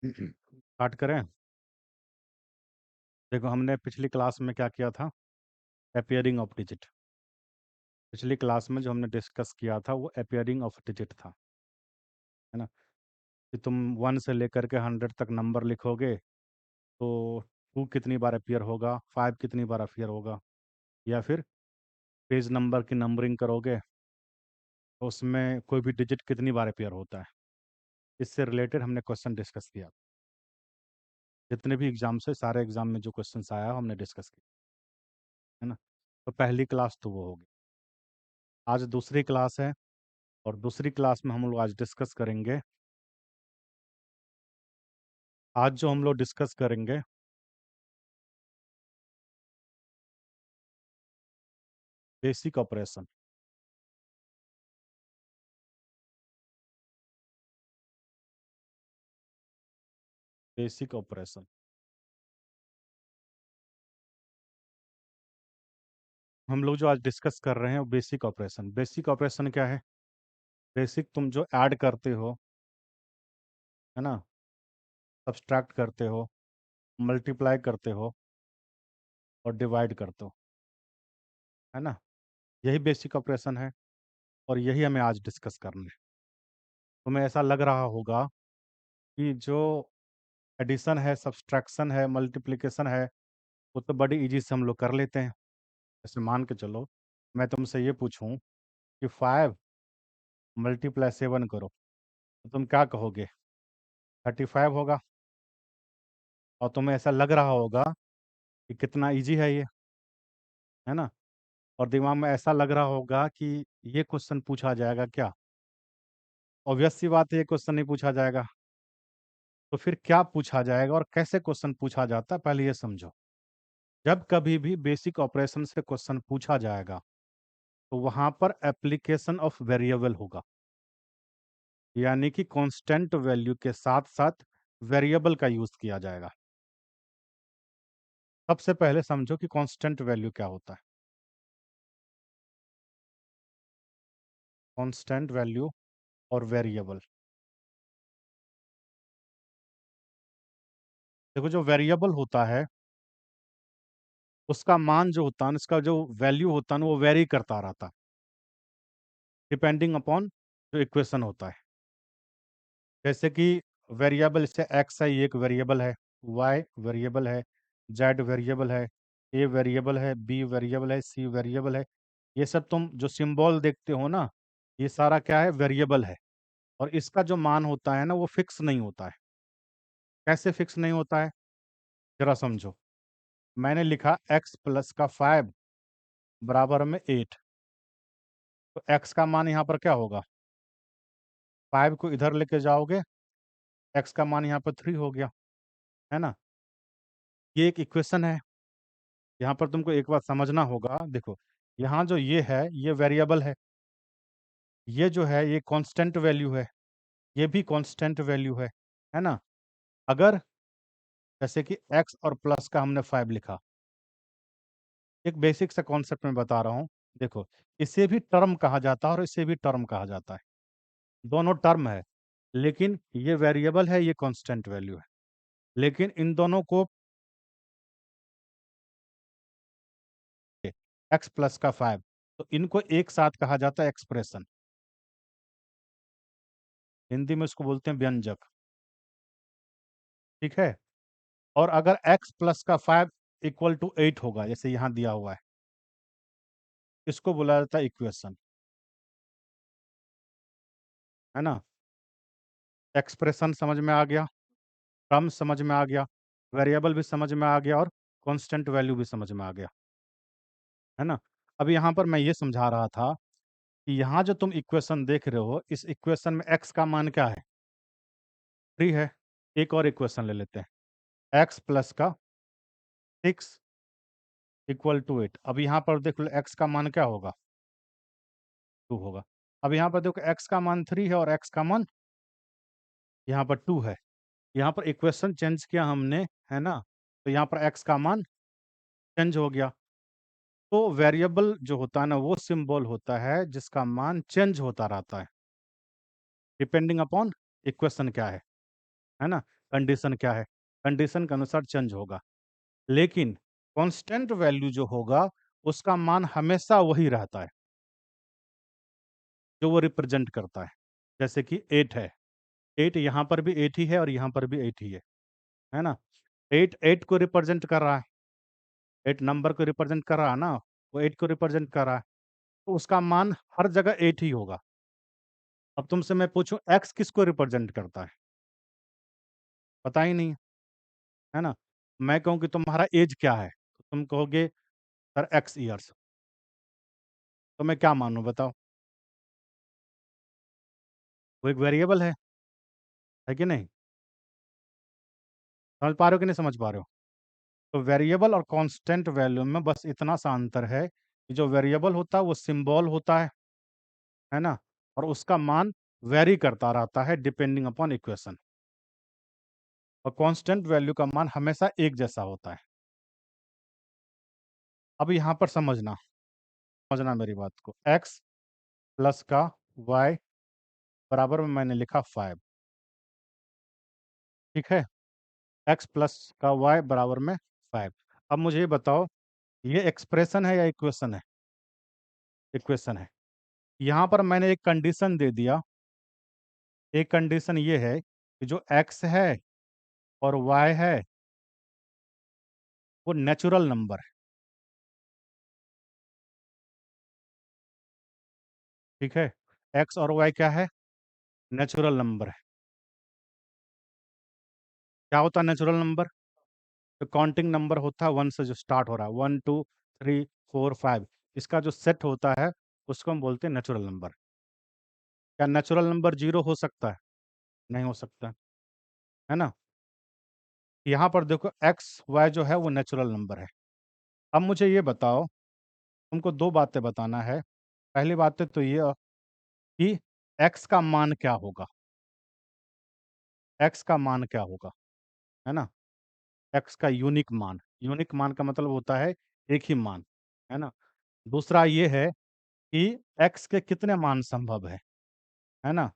Start करें। देखो, हमने पिछली क्लास में क्या किया था? Appearing of digit. पिछली क्लास में जो हमने डिस्कस किया था वो अपियरिंग ऑफ डिजिट था, है ना? कि तुम 1 से लेकर के 100 तक नंबर लिखोगे तो 2 कितनी बार अपियर होगा, 5 कितनी बार अपियर होगा, या फिर पेज नंबर की नंबरिंग करोगे तो उसमें कोई भी डिजिट कितनी बार अपियर होता है। इससे रिलेटेड हमने क्वेश्चन डिस्कस किया। जितने भी एग्जाम से सारे एग्जाम में जो क्वेश्चन आया हमने डिस्कस किया, है ना? तो पहली क्लास तो वो होगी। आज दूसरी क्लास है और दूसरी क्लास में हम लोग आज डिस्कस करेंगे। आज जो हम लोग डिस्कस करेंगे बेसिक ऑपरेशन। बेसिक ऑपरेशन हम लोग जो आज डिस्कस कर रहे हैं वो बेसिक ऑपरेशन। बेसिक ऑपरेशन क्या है? बेसिक तुम जो ऐड करते हो, है ना, सब्सट्रैक्ट करते हो, मल्टीप्लाई करते हो और डिवाइड करते हो, है ना? यही बेसिक ऑपरेशन है और यही हमें आज डिस्कस करना है। तुम्हें ऐसा लग रहा होगा कि जो एडिशन है, सब्सट्रैक्शन है, मल्टीप्लिकेशन है, वो तो बड़ी इजी से हम लोग कर लेते हैं। जैसे मान के चलो मैं तुमसे ये पूछूं कि 5 मल्टीप्लाई 7 करो तो तुम क्या कहोगे? 35 होगा। और तुम्हें ऐसा लग रहा होगा कि कितना इजी है ये, है ना? और दिमाग में ऐसा लग रहा होगा कि ये क्वेश्चन पूछा जाएगा क्या? ऑब्वियस सी बात है, ये क्वेश्चन नहीं पूछा जाएगा। तो फिर क्या पूछा जाएगा और कैसे क्वेश्चन पूछा जाता है, पहले ये समझो। जब कभी भी बेसिक ऑपरेशन से क्वेश्चन पूछा जाएगा तो वहां पर एप्लीकेशन ऑफ वेरिएबल होगा, यानी कि कांस्टेंट वैल्यू के साथ साथ वेरिएबल का यूज किया जाएगा। सबसे पहले समझो कि कांस्टेंट वैल्यू क्या होता है। कांस्टेंट वैल्यू और वेरिएबल। देखो, जो वेरिएबल होता है उसका मान जो होता है, उसका जो वैल्यू होता है ना, वो वेरी करता रहता है डिपेंडिंग अपॉन जो इक्वेशन होता है। जैसे कि वेरिएबल से एक्स है, ये एक वेरिएबल है, वाई वेरिएबल है, जेड वेरिएबल है, ए वेरिएबल है, बी वेरिएबल है, सी वेरिएबल है। ये सब तुम जो सिंबल देखते हो ना, ये सारा क्या है? वेरिएबल है। और इसका जो मान होता है ना, वो फिक्स नहीं होता है। कैसे फिक्स नहीं होता है, जरा समझो। मैंने लिखा x प्लस का 5 बराबर में 8, तो x का मान यहाँ पर क्या होगा? 5 को इधर लेके जाओगे, x का मान यहाँ पर 3 हो गया, है ना? ये एक इक्वेशन है। यहाँ पर तुमको एक बात समझना होगा। देखो, यहाँ जो ये है ये वेरिएबल है, ये जो है ये कांस्टेंट वैल्यू है, ये भी कांस्टेंट वैल्यू है ना? अगर जैसे कि x और प्लस का हमने 5 लिखा, एक बेसिक सा कॉन्सेप्ट में बता रहा हूँ। देखो, इसे भी टर्म कहा जाता है और इसे भी टर्म कहा जाता है। दोनों टर्म है, लेकिन ये वेरिएबल है, ये कांस्टेंट वैल्यू है। लेकिन इन दोनों को x प्लस का 5, तो इनको एक साथ कहा जाता है एक्सप्रेशन। हिंदी में इसको बोलते हैं व्यंजक, ठीक है? और अगर x प्लस का 5 इक्वल टू 8 होगा, जैसे यहाँ दिया हुआ है, इसको बोला जाता है इक्वेशन, है ना? एक्सप्रेशन समझ में आ गया, टर्म समझ में आ गया, वेरिएबल भी समझ में आ गया और कांस्टेंट वैल्यू भी समझ में आ गया, है ना? अब यहाँ पर मैं ये समझा रहा था कि यहाँ जो तुम इक्वेशन देख रहे हो, इस इक्वेशन में x का मान क्या है? 3 है। एक और इक्वेशन ले लेते हैं, x प्लस का 6 इक्वल टू 8। अब यहाँ पर देख लो x का मान क्या होगा? 2 होगा। अब यहाँ पर देखो x का मान 3 है और x का मान यहाँ पर 2 है। यहाँ पर इक्वेशन चेंज किया हमने, है ना? तो यहाँ पर x का मान चेंज हो गया। तो वेरिएबल जो होता है ना, वो सिंबल होता है जिसका मान चेंज होता रहता है डिपेंडिंग अपॉन इक्वेशन क्या है ना? कंडीशन क्या है, कंडीशन के अनुसार चेंज होगा। लेकिन कांस्टेंट वैल्यू जो होगा उसका मान हमेशा वही रहता है जो वो रिप्रेजेंट करता है। जैसे कि 8 है, 8 यहाँ पर भी 8 ही है और यहाँ पर भी 8 ही है ना? 8 8 को रिप्रेजेंट कर रहा है, 8 नंबर को रिप्रेजेंट कर रहा है ना, वो 8 को रिप्रेजेंट कर रहा है, तो उसका मान हर जगह 8 ही होगा। अब तुमसे मैं पूछूं x किसको रिप्रेजेंट करता है? पता ही नहीं है, है ना? मैं कहूँ कि तुम्हारा एज क्या है, तो तुम कहोगे सर x ईयर्स, तो मैं क्या मानूं बताओ? वो एक वेरिएबल है कि नहीं? समझ पा रहे हो कि नहीं समझ पा रहे हो? तो वेरिएबल और कांस्टेंट वैल्यू में बस इतना सा अंतर है कि जो वेरिएबल होता है वो सिंबल होता है ना? और उसका मान वेरी करता रहता है डिपेंडिंग अपॉन इक्वेशन, और कांस्टेंट वैल्यू का मान हमेशा एक जैसा होता है। अब यहाँ पर समझना मेरी बात को, x प्लस का y बराबर में मैंने लिखा 5, ठीक है? x प्लस का y बराबर में 5। अब मुझे ये बताओ, ये एक्सप्रेशन है या इक्वेशन है? इक्वेशन है। यहाँ पर मैंने एक कंडीशन दे दिया, एक कंडीशन ये है कि जो x है और y है वो नेचुरल नंबर है, ठीक है? x और y क्या है? नेचुरल नंबर है। क्या होता है नेचुरल नंबर? तो काउंटिंग नंबर होता है 1 से जो स्टार्ट हो रहा है, 1 2 3 4 5, इसका जो सेट होता है उसको हम बोलते हैं नेचुरल नंबर। क्या नेचुरल नंबर जीरो हो सकता है? नहीं हो सकता, है ना? यहाँ पर देखो एक्स वाई जो है वो नेचुरल नंबर है। अब मुझे ये बताओ, तुमको दो बातें बताना है। पहली बात तो ये कि एक्स का मान क्या होगा, एक्स का मान क्या होगा, है ना? एक्स का यूनिक मान का मतलब होता है एक ही मान, है ना? दूसरा ये है कि एक्स के कितने मान संभव है ना?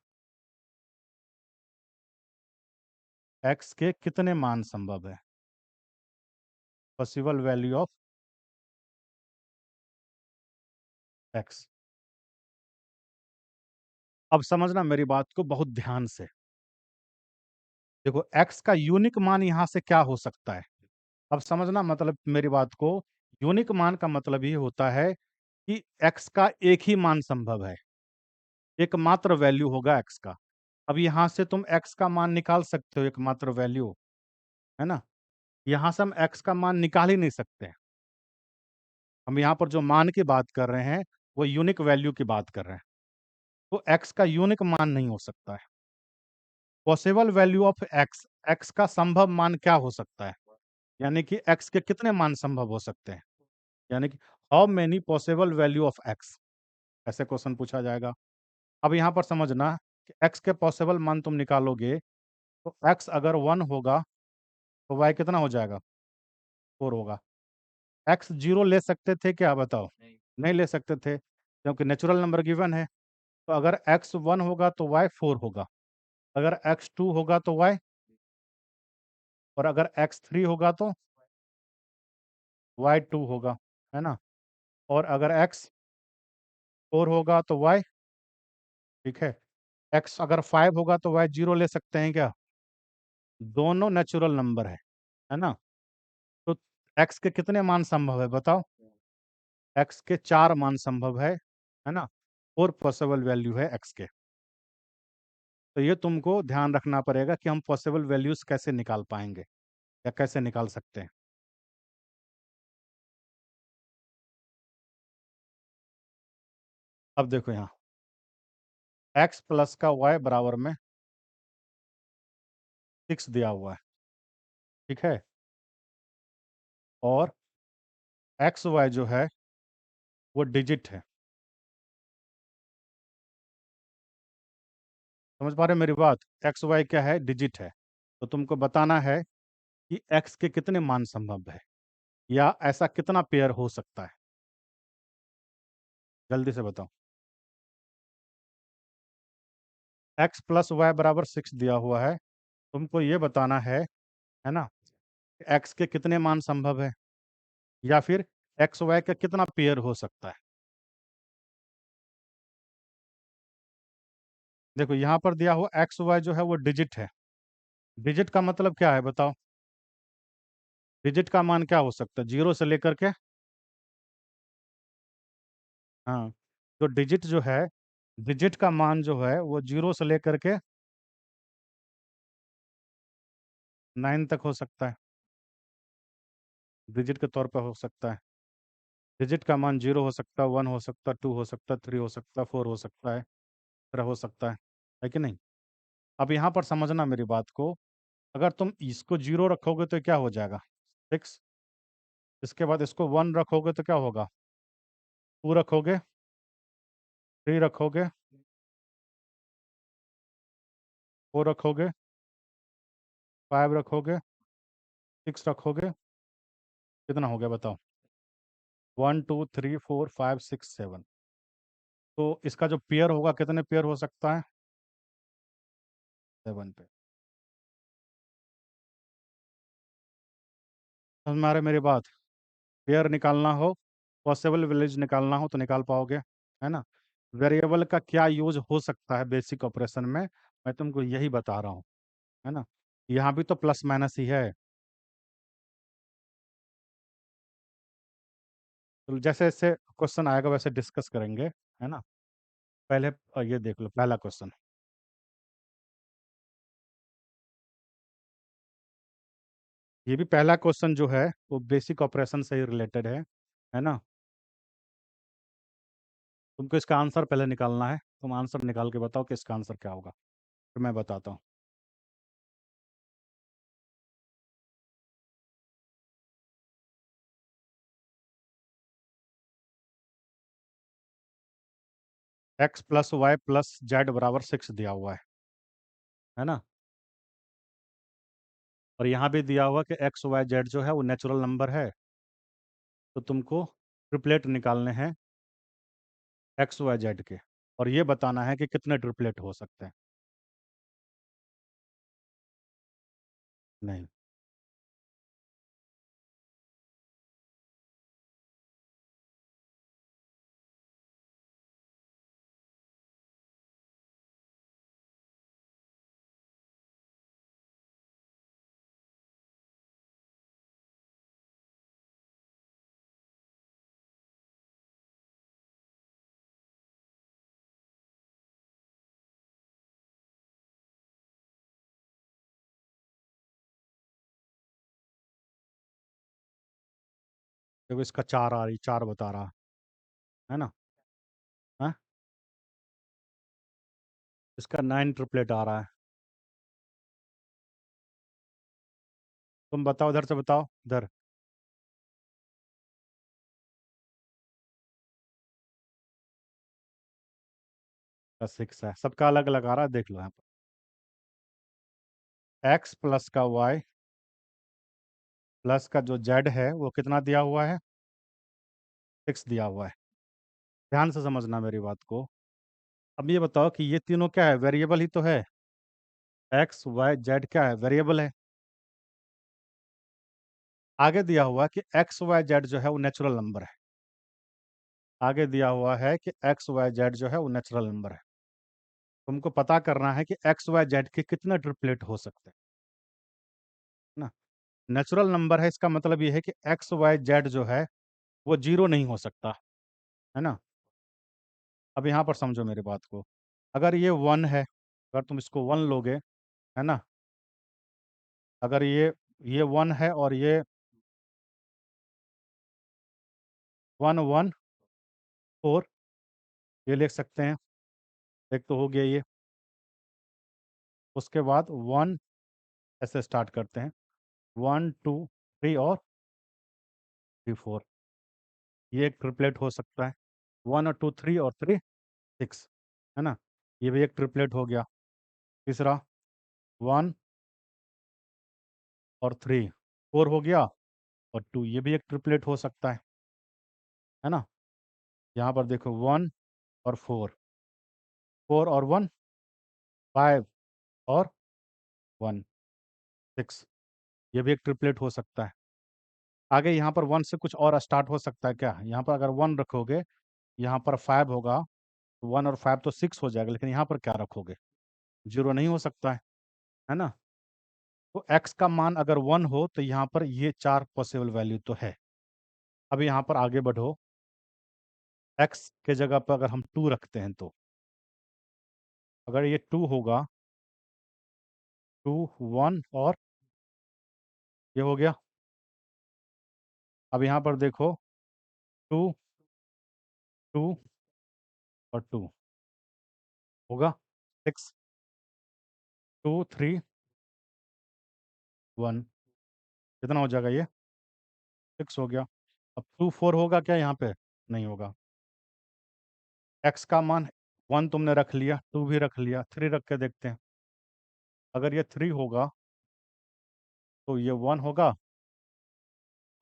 एक्स के कितने मान संभव है, पॉसिबल वैल्यू ऑफ एक्स। अब समझना मेरी बात को बहुत ध्यान से। देखो एक्स का यूनिक मान यहाँ से क्या हो सकता है, अब समझना मतलब मेरी बात को। यूनिक मान का मतलब ये होता है कि एक्स का एक ही मान संभव है, एकमात्र वैल्यू होगा एक्स का। अब यहाँ से तुम एक्स का मान निकाल सकते हो, एकमात्र वैल्यू, है ना? यहाँ से हम एक्स का मान निकाल ही नहीं सकते हैं। हम यहाँ पर जो मान की बात कर रहे हैं वो यूनिक वैल्यू की बात कर रहे हैं, तो एक्स का यूनिक मान नहीं हो सकता है। Possible value of x, x का संभव मान क्या हो सकता है, यानी कि एक्स के कितने मान संभव हो सकते हैं, यानी कि how many possible value of x, ऐसे क्वेश्चन पूछा जाएगा। अब यहाँ पर समझना कि एक्स के पॉसिबल मान तुम निकालोगे तो एक्स अगर 1 होगा तो वाई कितना हो जाएगा, 4 होगा। एक्स 0 ले सकते थे क्या बताओ? नहीं ले सकते थे, क्योंकि नेचुरल नंबर गिवन है। तो अगर एक्स 1 होगा तो वाई 4 होगा, अगर एक्स 2 होगा तो वाई, और अगर एक्स 3 होगा तो वाई 2 होगा, है ना? और अगर एक्स 4 होगा तो वाई, ठीक है? एक्स अगर 5 होगा तो वाई 0 ले सकते हैं क्या? दोनों नेचुरल नंबर है ना? तो एक्स के कितने मान संभव है बताओ? एक्स के 4 मान संभव है ना? 4 पॉसिबल वैल्यू है एक्स के। तो ये तुमको ध्यान रखना पड़ेगा कि हम पॉसिबल वैल्यूज कैसे निकाल पाएंगे या कैसे निकाल सकते हैं। अब देखो यहाँ x प्लस का y बराबर में 6 दिया हुआ है, ठीक है? और एक्स वाई जो है वो डिजिट है। समझ पा रहे हो मेरी बात? एक्स वाई क्या है, डिजिट है। तो तुमको बताना है कि एक्स के कितने मान संभव है, या ऐसा कितना पेयर हो सकता है, जल्दी से बताओ। एक्स प्लस वाई बराबर 6 दिया हुआ है, तुमको ये बताना है ना, एक्स के कितने मान संभव है, या फिर एक्स वाई का कितना पेयर हो सकता है। देखो यहाँ पर दिया हुआ एक्स वाई जो है वो डिजिट है। डिजिट का मतलब क्या है बताओ। डिजिट का मान क्या हो सकता है, जीरो से लेकर के। हाँ, तो डिजिट जो है, डिजिट का मान जो है वो जीरो से लेकर के 9 तक हो सकता है। डिजिट के तौर पर हो सकता है। डिजिट का मान जीरो हो सकता है, वन हो सकता है, टू हो सकता है, थ्री हो सकता है, फोर हो सकता है, तरह हो सकता है कि नहीं। अब यहाँ पर समझना मेरी बात को। अगर तुम इसको जीरो रखोगे तो क्या हो जाएगा, सिक्स। इसके बाद इसको वन रखोगे तो क्या होगा, टू रखोगे, थ्री रखोगे, फोर रखोगे, फाइव रखोगे, सिक्स रखोगे, कितना हो गया बताओ। One two three four five six seven. तो इसका जो पेयर होगा कितने पेयर हो सकता है, सेवन पे। समझ में आ रहा है मेरी बात। पेयर निकालना हो, पॉसिबल वैल्यूज निकालना हो तो निकाल पाओगे, है ना। वेरिएबल का क्या यूज हो सकता है बेसिक ऑपरेशन में, मैं तुमको यही बता रहा हूँ, है ना। यहाँ भी तो प्लस माइनस ही है। तो जैसे जैसे क्वेश्चन आएगा वैसे डिस्कस करेंगे, है ना। पहले ये देख लो पहला क्वेश्चन। ये भी पहला क्वेश्चन जो है वो बेसिक ऑपरेशन से ही रिलेटेड है ना। तुमको इसका आंसर पहले निकालना है, तुम आंसर निकाल के बताओ कि इसका आंसर क्या होगा, फिर मैं बताता हूँ। X plus Y plus Z बराबर सिक्स दिया हुआ है ना। और यहाँ भी दिया हुआ कि एक्स वाई जेड जो है वो नेचुरल नंबर है। तो तुमको ट्रिपलेट निकालने हैं एक्स वाई जेड के, और ये बताना है कि कितने ट्रिपलेट हो सकते हैं। नहीं, देखो इसका चार आ रही, चार बता रहा है ना। हाँ, इसका नाइन ट्रिपलेट आ रहा है। तुम बताओ, इधर से बताओ, इधर। का सिक्स है, सबका अलग अलग आ रहा है, देख लो यहाँ पर। एक्स प्लस का वाई प्लस का जो जेड है वो कितना दिया हुआ है, सिक्स दिया हुआ है। ध्यान से समझना मेरी बात को। अब ये बताओ कि ये तीनों क्या है, वेरिएबल ही तो है। एक्स वाई जेड क्या है, वेरिएबल है। आगे दिया हुआ कि एक्स वाई जेड जो है वो नेचुरल नंबर है। आगे दिया हुआ है कि एक्स वाई जेड जो है वो नेचुरल नंबर है। तुमको पता करना है कि एक्स वाई जेड के कितने ट्रिपलेट हो सकते हैं ना। नेचुरल नंबर है, इसका मतलब ये है कि एक्स वाई जेड जो है वो जीरो नहीं हो सकता, है ना। अब यहाँ पर समझो मेरी बात को। अगर ये वन है, अगर तुम इसको वन लोगे, है ना। अगर ये वन है और ये वन वन फोर, ये लिख सकते हैं। एक तो हो गया ये। उसके बाद वन, ऐसे स्टार्ट करते हैं, वन टू थ्री और थ्री फोर, ये एक ट्रिपलेट हो सकता है। वन और टू थ्री और थ्री सिक्स, है ना। ये भी एक ट्रिपलेट हो गया। तीसरा वन और थ्री, फोर हो गया, और टू, ये भी एक ट्रिपलेट हो सकता है ना। यहाँ पर देखो वन और फोर, फोर और वन, फाइव और वन, 6, ये भी एक ट्रिपलेट हो सकता है। आगे यहाँ पर 1 से कुछ और स्टार्ट हो सकता है क्या? यहाँ पर अगर 1 रखोगे, यहाँ पर 5 होगा, 1 और 5 तो 6 हो जाएगा, लेकिन यहाँ पर क्या रखोगे? 0 नहीं हो सकता है ना? तो x का मान अगर 1 हो तो यहाँ पर ये 4 पॉसिबल वैल्यू तो है। अब यहाँ पर आगे बढ़ो, x के जगह पर अगर हम 2 रखते हैं तो अगर ये 2 होगा, 2, 1 और ये हो गया। अब यहाँ पर देखो, 2, 2 और 2 होगा 6, 2, 3, 1, कितना हो जाएगा ये? 6 हो गया। अब 2, 4 होगा क्या यहाँ पे? नहीं होगा। x का मान 1 तुमने रख लिया, 2 भी रख लिया, 3 रख के देखते हैं। अगर ये 3 होगा तो ये 1 होगा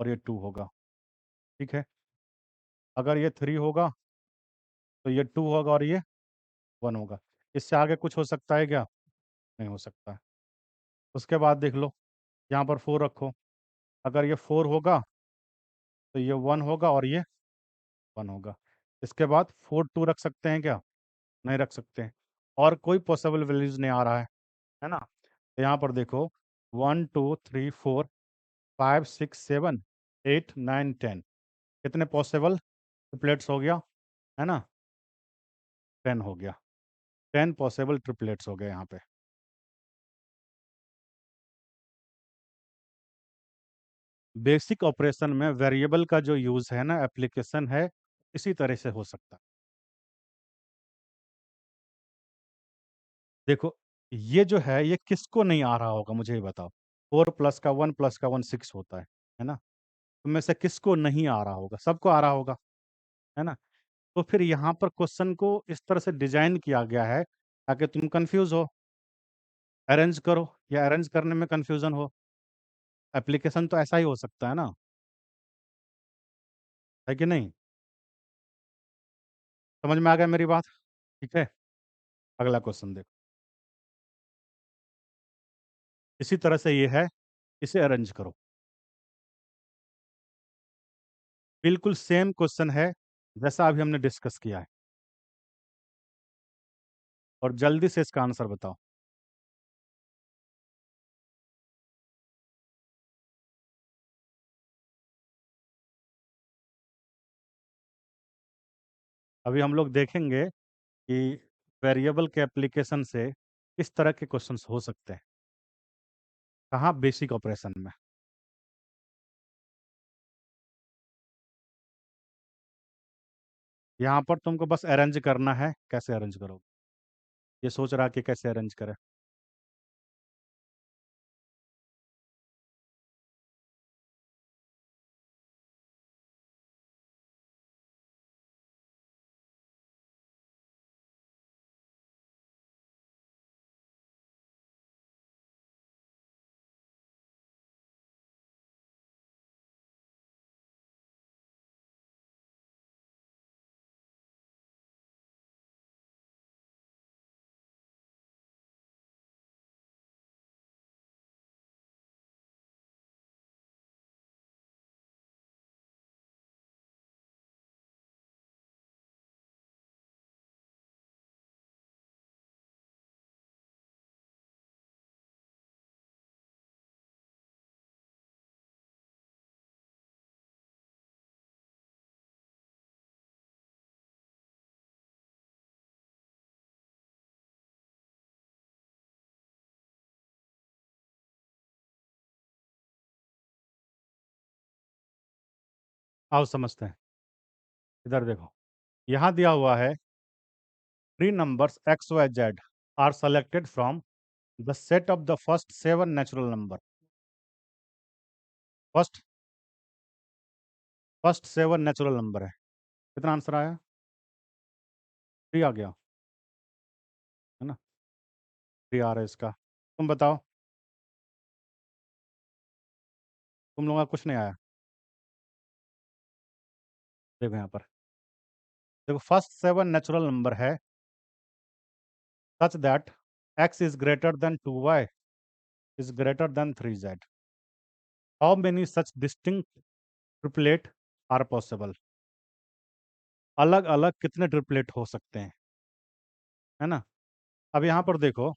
और ये 2 होगा, ठीक है। अगर ये 3 होगा तो ये 2 होगा और ये 1 होगा। इससे आगे कुछ हो सकता है क्या? नहीं हो सकता है। उसके बाद देख लो, यहाँ पर 4 रखो, अगर ये 4 होगा तो ये 1 होगा और ये 1 होगा। इसके बाद 4, 2 रख सकते हैं क्या? नहीं रख सकते हैं। और कोई पॉसिबल वैल्यूज नहीं आ रहा है ना? तो यहाँ पर देखो, 1, 2, 3, 4, 5, 6, 7, 8, 9, 10, कितने पॉसिबल ट्रिपलेट्स हो गया, है ना? 10 हो गया। 10 पॉसिबल ट्रिपलेट्स हो गए यहाँ पे। बेसिक ऑपरेशन में वेरिएबल का जो यूज है ना, एप्लीकेशन है, इसी तरह से हो सकता है। देखो, ये जो है ये किसको नहीं आ रहा होगा, मुझे ये बताओ। 4 प्लस का 1 प्लस का 1 6 होता है ना? तो में से किसको नहीं आ रहा होगा? सबको आ रहा होगा, है ना? तो फिर यहाँ पर क्वेश्चन को इस तरह से डिजाइन किया गया है ताकि तुम कंफ्यूज हो, अरेंज करो या अरेंज करने में कंफ्यूजन हो। एप्लीकेशन तो ऐसा ही हो सकता है ना, है कि नहीं? समझ में आ गया मेरी बात? ठीक है, अगला क्वेश्चन देखो। इसी तरह से ये है, इसे अरेंज करो। बिल्कुल सेम क्वेश्चन है जैसा अभी हमने डिस्कस किया है, और जल्दी से इसका आंसर बताओ। अभी हम लोग देखेंगे कि वेरिएबल के एप्लीकेशन से किस तरह के क्वेश्चंस हो सकते हैं। कहाँ? बेसिक ऑपरेशन में। यहाँ पर तुमको बस अरेंज करना है, कैसे अरेंज करोगे ये सोच रहा कि कैसे अरेंज करें। आओ समझते हैं। इधर देखो, यहाँ दिया हुआ है, three numbers X Y Z are selected from the set of the first 7 natural number. First first 7 natural number है। कितना आंसर आया? 3 आ गया, है ना? 3 आ रहा है इसका। तुम बताओ, तुम लोगों का कुछ नहीं आया। देखो यहाँ पर, देखो फर्स्ट 7 नेचुरल नंबर है such that x is greater than 2y is greater than 3z. How many such distinct triplet are possible? अलग अलग कितने ट्रिपलेट हो सकते हैं, है ना? अब यहाँ पर देखो,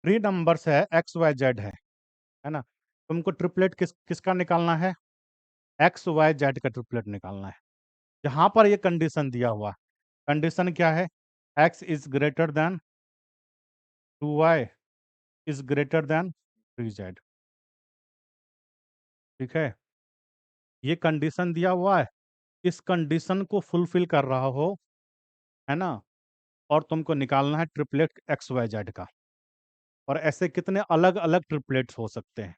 3 नंबर्स है, एक्स वाई जेड है ना? तुमको ट्रिपलेट किसका निकालना है? एक्स वाई जेड का ट्रिपलेट निकालना है। यहाँ पर ये कंडीशन दिया हुआ, कंडीशन क्या है? X is greater than 2y is greater than 3z। ठीक है, ये कंडीशन दिया हुआ है, इस कंडीशन को फुलफिल कर रहा हो, है ना? और तुमको निकालना है ट्रिपलेट एक्स वाई जेड का। और ऐसे कितने अलग अलग ट्रिपलेट्स हो सकते हैं,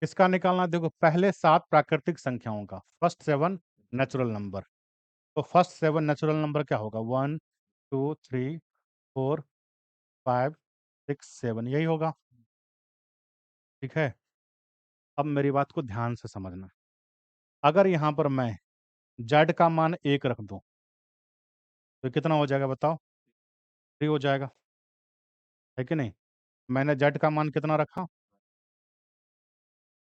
किसका निकालना? देखो, पहले 7 प्राकृतिक संख्याओं का, फर्स्ट 7 नेचुरल नंबर। तो फर्स्ट 7 नेचुरल नंबर क्या होगा? 1 2 3 4 5 6 7, यही होगा। ठीक है, अब मेरी बात को ध्यान से समझना। अगर यहाँ पर मैं जेड का मान 1 रख दूं तो कितना हो जाएगा बताओ? 3 हो जाएगा, है कि नहीं? मैंने जेड का मान कितना रखा?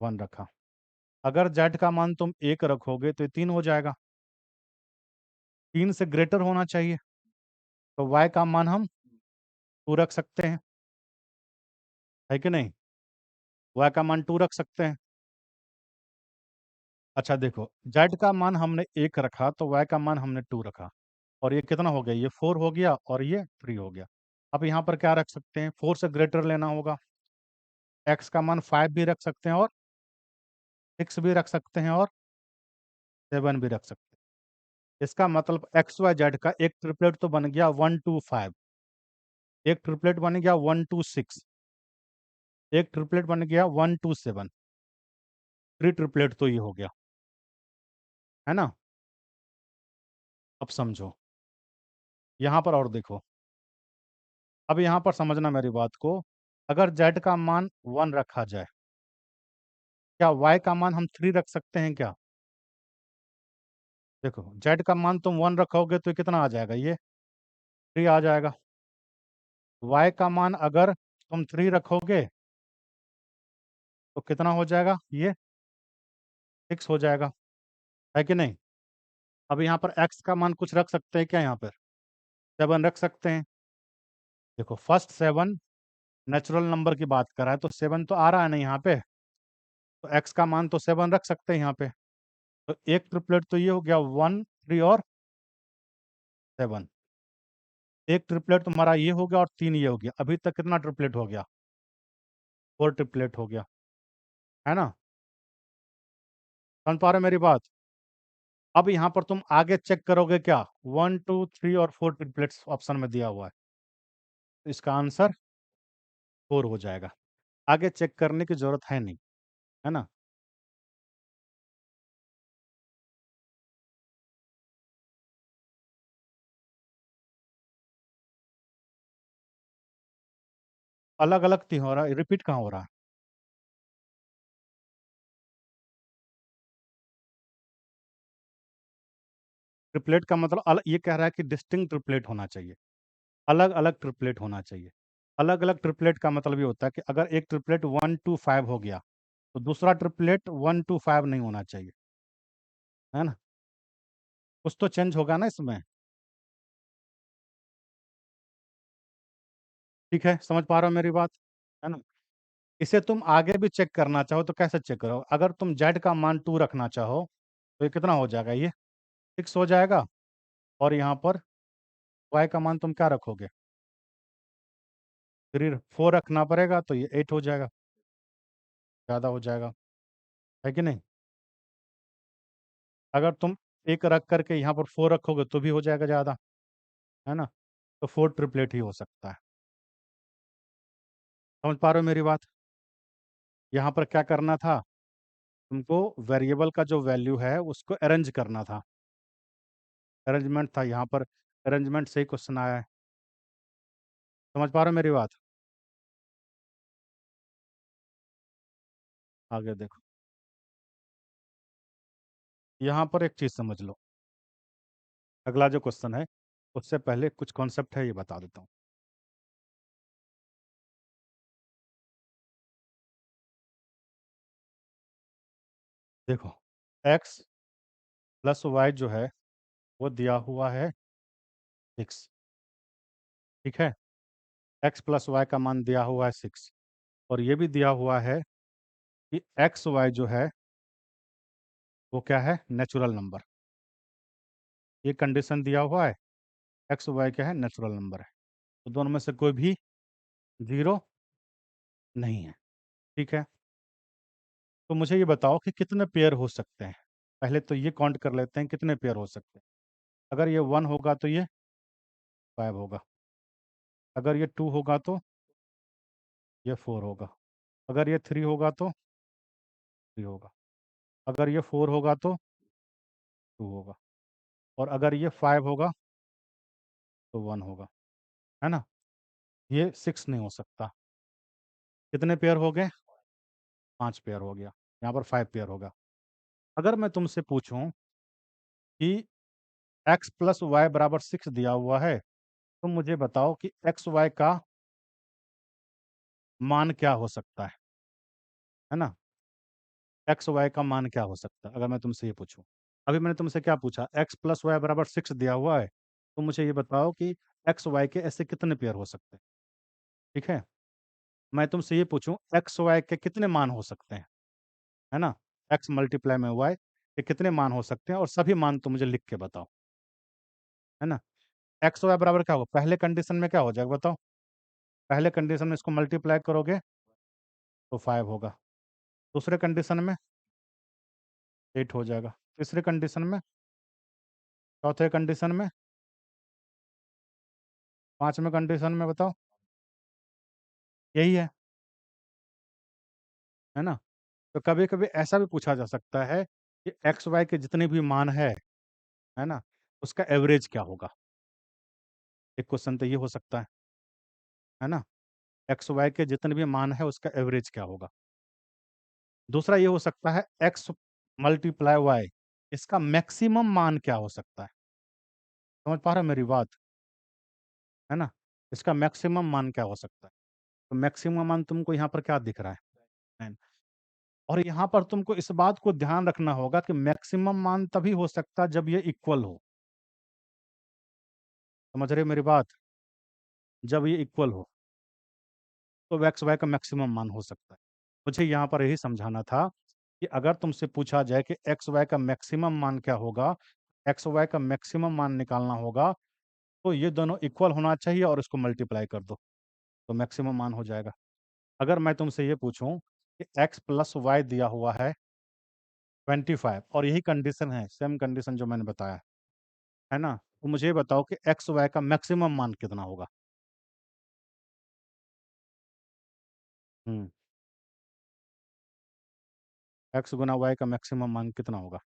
1 रखा। अगर जेड का मान तुम 1 रखोगे तो ये 3 हो जाएगा। 3 से ग्रेटर होना चाहिए, तो वाई का मान हम 2 रख सकते हैं, है कि नहीं? वाई का मान 2 रख सकते हैं। अच्छा देखो, जेड का मान हमने 1 रखा तो वाई का मान हमने 2 रखा, और ये कितना हो गया? ये 4 हो गया और ये 3 हो गया। अब यहाँ पर क्या रख सकते हैं? 4 से ग्रेटर लेना होगा। एक्स का मान 5 भी रख सकते हैं, और 6 भी रख सकते हैं, और 7 भी रख सकते हैं। इसका मतलब एक्स वाई जेड का एक ट्रिपलेट तो बन गया 1 2 5, एक ट्रिपलेट बन गया 1 2 6, एक ट्रिपलेट बन गया 1 2 7। 3 ट्रिपलेट तो ये हो गया, है ना? अब समझो यहाँ पर और देखो, अब यहाँ पर समझना मेरी बात को। अगर जेड का मान 1 रखा जाए, क्या वाई का मान हम 3 रख सकते हैं क्या? देखो, जेड का मान तुम 1 रखोगे तो कितना आ जाएगा? ये 3 आ जाएगा। वाई का मान अगर तुम 3 रखोगे तो कितना हो जाएगा? ये 6 हो जाएगा, है कि नहीं? अब यहाँ पर एक्स का मान कुछ रख सकते हैं क्या? यहाँ पर 7 रख सकते हैं। देखो, फर्स्ट 7 नेचुरल नंबर की बात कर रहा है, तो 7 तो आ रहा है ना यहाँ पे, तो एक्स का मान तो 7 रख सकते हैं यहाँ पे। तो एक ट्रिपलेट तो ये हो गया 1 3 और 7। एक ट्रिपलेट तुम्हारा ये हो गया और 3 ये हो गया। अभी तक कितना ट्रिपलेट हो गया? 4 ट्रिपलेट हो गया, है ना? समझ पा रहे हो मेरी बात? अब यहाँ पर तुम आगे चेक करोगे क्या? 1 2 3 और 4 ट्रिपलेट्स ऑप्शन में दिया हुआ है, तो इसका आंसर 4 हो जाएगा। आगे चेक करने की जरूरत है नहीं, है ना? अलग अलग क्यों हो रहा है? रिपीट कहाँ हो रहा है? ट्रिपलेट का मतलब ये कह रहा है कि डिस्टिंक्ट ट्रिपलेट होना चाहिए, अलग अलग ट्रिपलेट होना चाहिए। अलग अलग ट्रिपलेट का मतलब ये होता है कि अगर एक ट्रिपलेट 1 2 5 हो गया तो दूसरा ट्रिपलेट 1 2 5 नहीं होना चाहिए, है ना? कुछ तो चेंज होगा ना इसमें। ठीक है, समझ पा रहे हो मेरी बात, है ना? इसे तुम आगे भी चेक करना चाहो तो कैसे चेक करो? अगर तुम जेड का मान 2 रखना चाहो तो ये कितना हो जाएगा? ये 6 हो जाएगा। और यहाँ पर वाई का मान तुम क्या रखोगे? 4 रखना पड़ेगा, तो ये 8 हो जाएगा, ज़्यादा हो जाएगा, है कि नहीं? अगर तुम एक रख करके यहाँ पर 4 रखोगे तो भी हो जाएगा ज़्यादा, है ना? तो 4 ट्रिपलेट ही हो सकता है। समझ पा रहे हो मेरी बात? यहाँ पर क्या करना था? तुमको वेरिएबल का जो वैल्यू है उसको अरेंज करना था। अरेंजमेंट था यहाँ पर, अरेंजमेंट से ही क्वेश्चन आया है। समझ पा रहे हो मेरी बात? आगे देखो, यहाँ पर एक चीज़ समझ लो। अगला जो क्वेश्चन है उससे पहले कुछ कॉन्सेप्ट है, ये बता देता हूँ। देखो, एक्स प्लस वाई जो है वो दिया हुआ है 6, ठीक है। एक्स प्लस वाई का मान दिया हुआ है 6, और ये भी दिया हुआ है कि एक्स वाई जो है वो क्या है, नेचुरल नंबर। ये कंडीशन दिया हुआ है, एक्स वाई क्या है, नेचुरल नंबर है। तो दोनों में से कोई भी जीरो नहीं है, ठीक है। तो मुझे ये बताओ कि कितने पेयर हो सकते हैं। पहले तो ये काउंट कर लेते हैं कितने पेयर हो सकते हैं। अगर ये 1 होगा तो ये 5 होगा, अगर ये 2 होगा तो ये 4 होगा, अगर ये 3 होगा तो 3 होगा, अगर ये 4 होगा तो 2 होगा, और अगर ये 5 होगा तो 1 होगा, है ना। ये 6 नहीं हो सकता। कितने पेयर हो गए, 5 पेयर हो गया, यहाँ पर 5 पेयर होगा। अगर मैं तुमसे पूछूं कि एक्स प्लस वाई बराबर 6 दिया हुआ है, तो मुझे बताओ कि एक्स वाई का मान क्या हो सकता है ना। एक्स वाई का मान क्या हो सकता है, अगर मैं तुमसे ये पूछूं। अभी मैंने तुमसे क्या पूछा, एक्स प्लस वाई बराबर 6 दिया हुआ है, तो मुझे ये बताओ कि एक्स वाई के ऐसे कितने पेयर हो सकते हैं, ठीक है। मैं तुमसे ये पूछूं, एक्स वाई के कितने मान हो सकते हैं, है ना। एक्स मल्टीप्लाई में वाई के कितने मान हो सकते हैं, और सभी मान तो मुझे लिख के बताओ, है ना। एक्स वाई बराबर क्या होगा, पहले कंडीशन में क्या हो जाएगा बताओ। पहले कंडीशन में इसको मल्टीप्लाई करोगे तो 5 होगा, दूसरे कंडीशन में 8 हो जाएगा, तीसरे कंडीशन में, चौथे कंडीशन में, पांचवें कंडीशन में, बताओ। यही है ना। तो कभी कभी ऐसा भी पूछा जा सकता है कि एक्स वाई के जितने भी मान है ना, उसका एवरेज क्या होगा। एक क्वेश्चन तो ये हो सकता है ना, एक्स वाई के जितने भी मान है उसका एवरेज क्या होगा। दूसरा ये हो सकता है एक्स मल्टीप्लाई वाई, इसका मैक्सिमम मान क्या हो सकता है। समझ पा रहे हो मेरी बात, है ना। इसका मैक्सिमम मान क्या हो सकता है। तो मैक्सिमम मान तुमको यहाँ पर क्या दिख रहा है। और यहाँ पर तुमको इस बात को ध्यान रखना होगा कि मैक्सिमम मान तभी हो सकता है जब ये इक्वल हो। समझ रहे हो मेरी बात, जब ये इक्वल हो तो एक्स वाई का मैक्सिमम मान हो सकता है। मुझे यहाँ पर यही समझाना था कि अगर तुमसे पूछा जाए कि एक्स वाई का मैक्सिमम मान क्या होगा, एक्स वाई का मैक्सिमम मान निकालना होगा, तो ये दोनों इक्वल होना चाहिए और इसको मल्टीप्लाई कर दो तो मैक्सिमम मान हो जाएगा। अगर मैं तुमसे ये पूछूं कि एक्स प्लस वाई दिया हुआ है 25, और यही कंडीशन है, सेम कंडीशन जो मैंने बताया है ना, तो मुझे ये बताओ कि एक्स वाई का मैक्सिमम मान कितना होगा। हम्म एक्स गुना वाई का मैक्सिमम मान कितना होगा।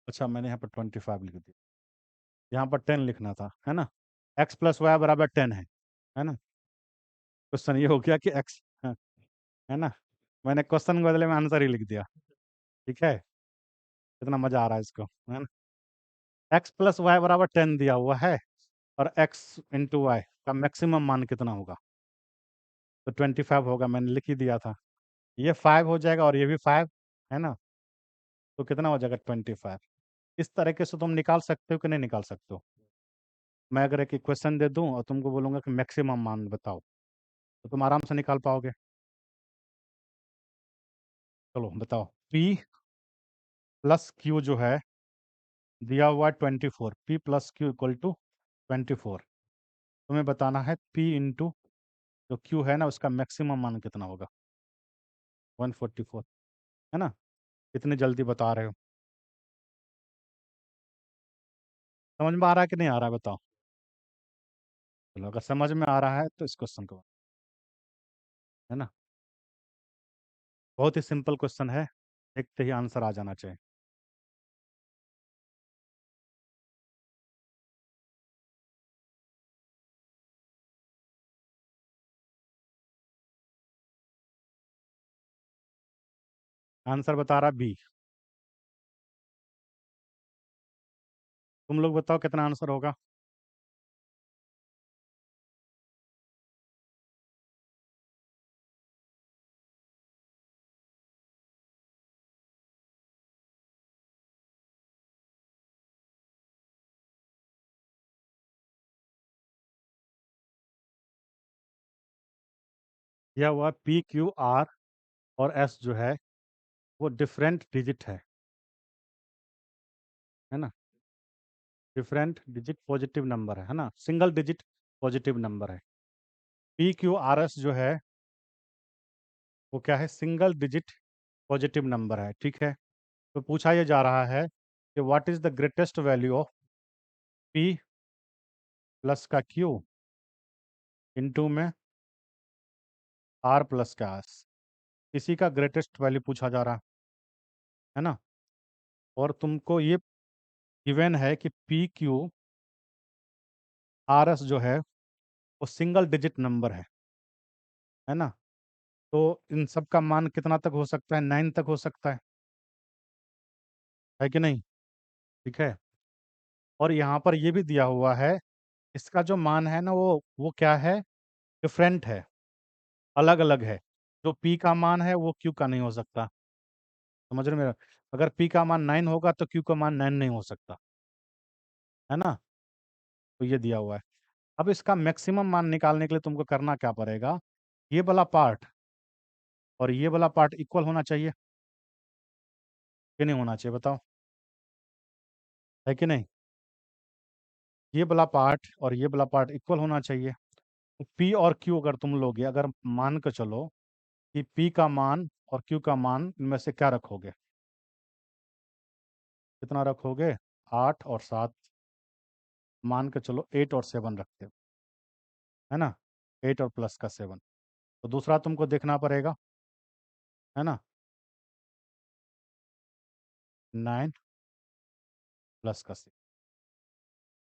अच्छा, मैंने यहाँ पर 25 लिख दिया, यहाँ पर 10 लिखना था, है ना। एक्स प्लस वाई बराबर 10 है ना। क्वेश्चन ये हो गया कि एक्स, है ना। मैंने क्वेश्चन के बदले में आंसर ही लिख दिया, ठीक है। कितना मजा आ रहा है इसको, है ना। एक्स प्लस वाई बराबर 10 दिया हुआ है, और एक्स इंटू वाई का मैक्सिमम मान कितना होगा, तो 25 होगा, मैंने लिख ही दिया था। ये 5 हो जाएगा और ये भी 5, है ना। तो कितना हो जाएगा 25। इस तरीके से तुम निकाल सकते हो कि नहीं निकाल सकते हो। मैं अगर एक इक्वेशन दे दूं और तुमको बोलूंगा कि मैक्सिमम मान बताओ, तो तुम आराम से निकाल पाओगे। चलो बताओ, पी प्लस क्यू जो है दिया हुआ 24, P plus Q equal to 24। तुम्हें बताना है पी इंटू जो क्यू है ना उसका मैक्सिमम मान कितना होगा, 144, है ना। कितनी जल्दी बता रहे हो, समझ में आ रहा है कि नहीं आ रहा है बताओ। चलो, अगर समझ में आ रहा है तो इस क्वेश्चन को, है ना, बहुत ही सिंपल क्वेश्चन है, देखते ही आंसर आ जाना चाहिए। आंसर बता रहा बी। तुम लोग बताओ कितना आंसर होगा। यह हुआ पी क्यू आर और एस जो है वो डिफरेंट डिजिट है ना, डिफरेंट डिजिट पॉजिटिव नंबर है ना, सिंगल डिजिट पॉजिटिव नंबर है। पी क्यू आर एस जो है वो क्या है, सिंगल डिजिट पॉजिटिव नंबर है, ठीक है। तो पूछा ये जा रहा है कि what is the greatest value of P plus का क्यू इनटू में आर प्लस का एस, इसी का ग्रेटेस्ट वैल्यू पूछा जा रहा है ना। और तुमको ये गिवन है कि पी क्यू आर एस जो है वो सिंगल डिजिट नंबर है ना। तो इन सब का मान कितना तक हो सकता है, 9 तक हो सकता है कि नहीं, ठीक है। और यहाँ पर ये भी दिया हुआ है, इसका जो मान है ना वो क्या है, डिफरेंट है, अलग अलग है। जो पी का मान है वो क्यू का नहीं हो सकता, समझ रहे हो मेरा। अगर पी का मान 9 होगा तो क्यू का मान 9 नहीं हो सकता, है ना। तो ये दिया हुआ है। अब इसका मैक्सिमम मान निकालने के लिए तुमको करना क्या पड़ेगा, ये वाला पार्ट और ये वाला पार्ट इक्वल होना चाहिए कि नहीं होना चाहिए, बताओ, है कि नहीं। ये वाला पार्ट और ये वाला पार्ट इक्वल होना चाहिए। तो पी और क्यू अगर तुम लोगे, अगर मान के चलो कि पी का मान और क्यू का मान, इनमें से क्या रखोगे, कितना रखोगे, 8 और 7, मान के चलो 8 और 7 रखते हो, है ना, 8 और +7। तो दूसरा तुमको देखना पड़ेगा, है ना, 9 +6,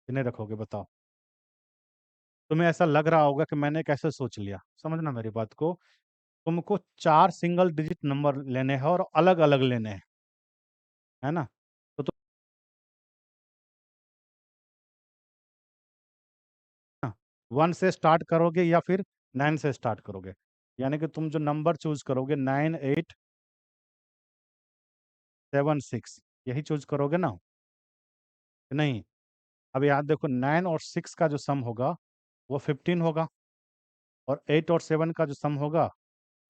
कितने रखोगे बताओ। तुम्हें ऐसा लग रहा होगा कि मैंने कैसे सोच लिया, समझना मेरी बात को। तुमको 4 सिंगल डिजिट नंबर लेने हैं और अलग अलग लेने हैं, है ना। तो तुम 1 से स्टार्ट करोगे या फिर 9 से स्टार्ट करोगे, यानी कि तुम जो नंबर चूज करोगे 9876, यही चूज करोगे ना, कि नहीं। अब याद देखो, 9 और 6 का जो सम होगा वो 15 होगा, और 8 और 7 का जो सम होगा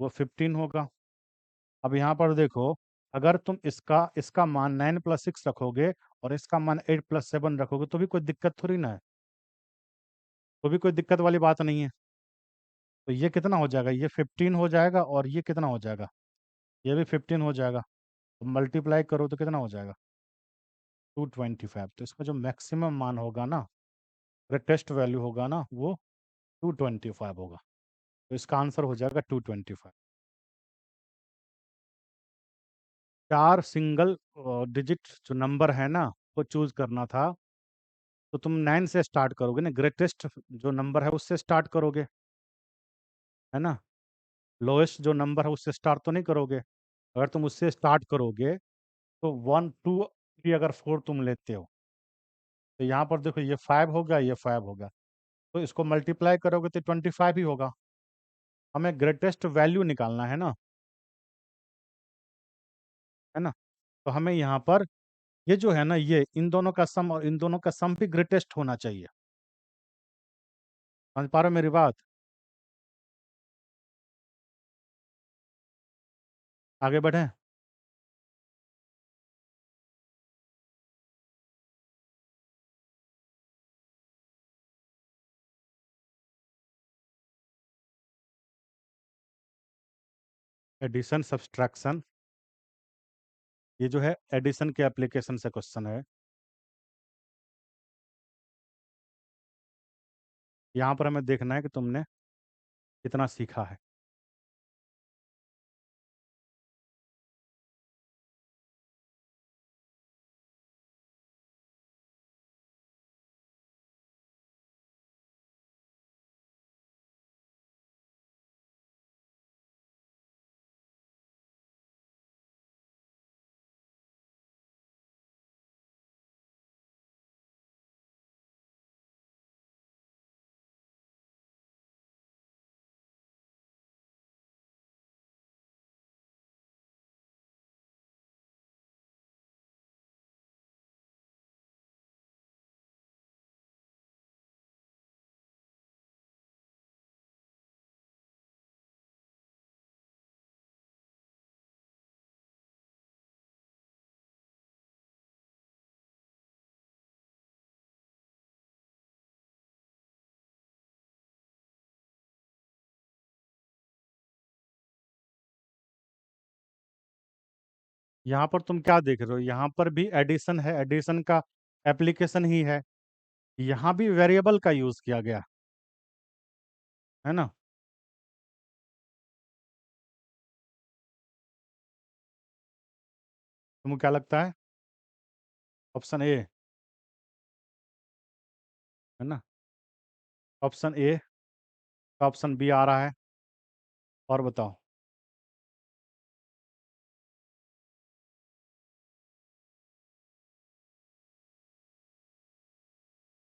वो 15 होगा। अब यहाँ पर देखो, अगर तुम इसका इसका मान 9 + 6 रखोगे और इसका मान 8 + 7 रखोगे तो भी कोई दिक्कत थोड़ी ना है, तो भी कोई दिक्कत वाली बात नहीं है। तो ये कितना हो जाएगा, ये 15 हो जाएगा, और ये कितना हो जाएगा, ये भी 15 हो जाएगा। तो मल्टीप्लाई करो तो कितना हो जाएगा, 225। तो इसका जो मैक्सिमम मान होगा ना, ग्रेटेस्ट वैल्यू होगा ना, वो 225 होगा। तो इसका आंसर हो जाएगा 225। 4 सिंगल डिजिट जो नंबर है ना वो चूज करना था, तो तुम 9 से स्टार्ट करोगे ना, ग्रेटेस्ट जो नंबर है उससे स्टार्ट करोगे, है ना। लोएस्ट जो नंबर है उससे स्टार्ट तो नहीं करोगे। अगर तुम उससे स्टार्ट करोगे तो 1 2 3 अगर 4 तुम लेते हो, तो यहाँ पर देखो ये 5 होगा, ये 5 होगा, तो इसको मल्टीप्लाई करोगे तो 25 ही होगा। हमें ग्रेटेस्ट वैल्यू निकालना है ना। तो हमें यहाँ पर ये जो है ना, ये इन दोनों का सम और इन दोनों का सम भी ग्रेटेस्ट होना चाहिए, समझ पा रहे हो मेरी बात। आगे बढ़े। एडिशन सब्सट्रैक्शन, ये जो है एडिशन के एप्लीकेशन से क्वेश्चन है। यहाँ पर हमें देखना है कि तुमने कितना सीखा है। यहाँ पर तुम क्या देख रहे हो, यहाँ पर भी एडिशन है, एडिशन का एप्लीकेशन ही है। यहाँ भी वेरिएबल का यूज किया गया है ना। तुमको क्या लगता है? ऑप्शन ए है ना। ऑप्शन ए का ऑप्शन बी आ रहा है। और बताओ।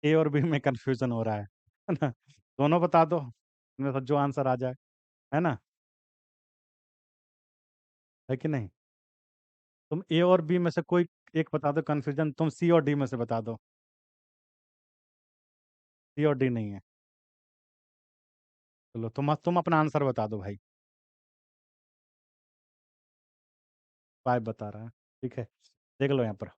ए और बी में कंफ्यूजन हो रहा है ना। दोनों बता दो, इनमें से जो आंसर आ जाए, है ना। है कि नहीं? तुम ए और बी में से कोई एक बता दो, कंफ्यूजन तुम सी और डी में से बता दो। सी और डी नहीं है। चलो तुम अपना आंसर बता दो भाई। 5 बता रहा है। ठीक है, देख लो यहाँ पर।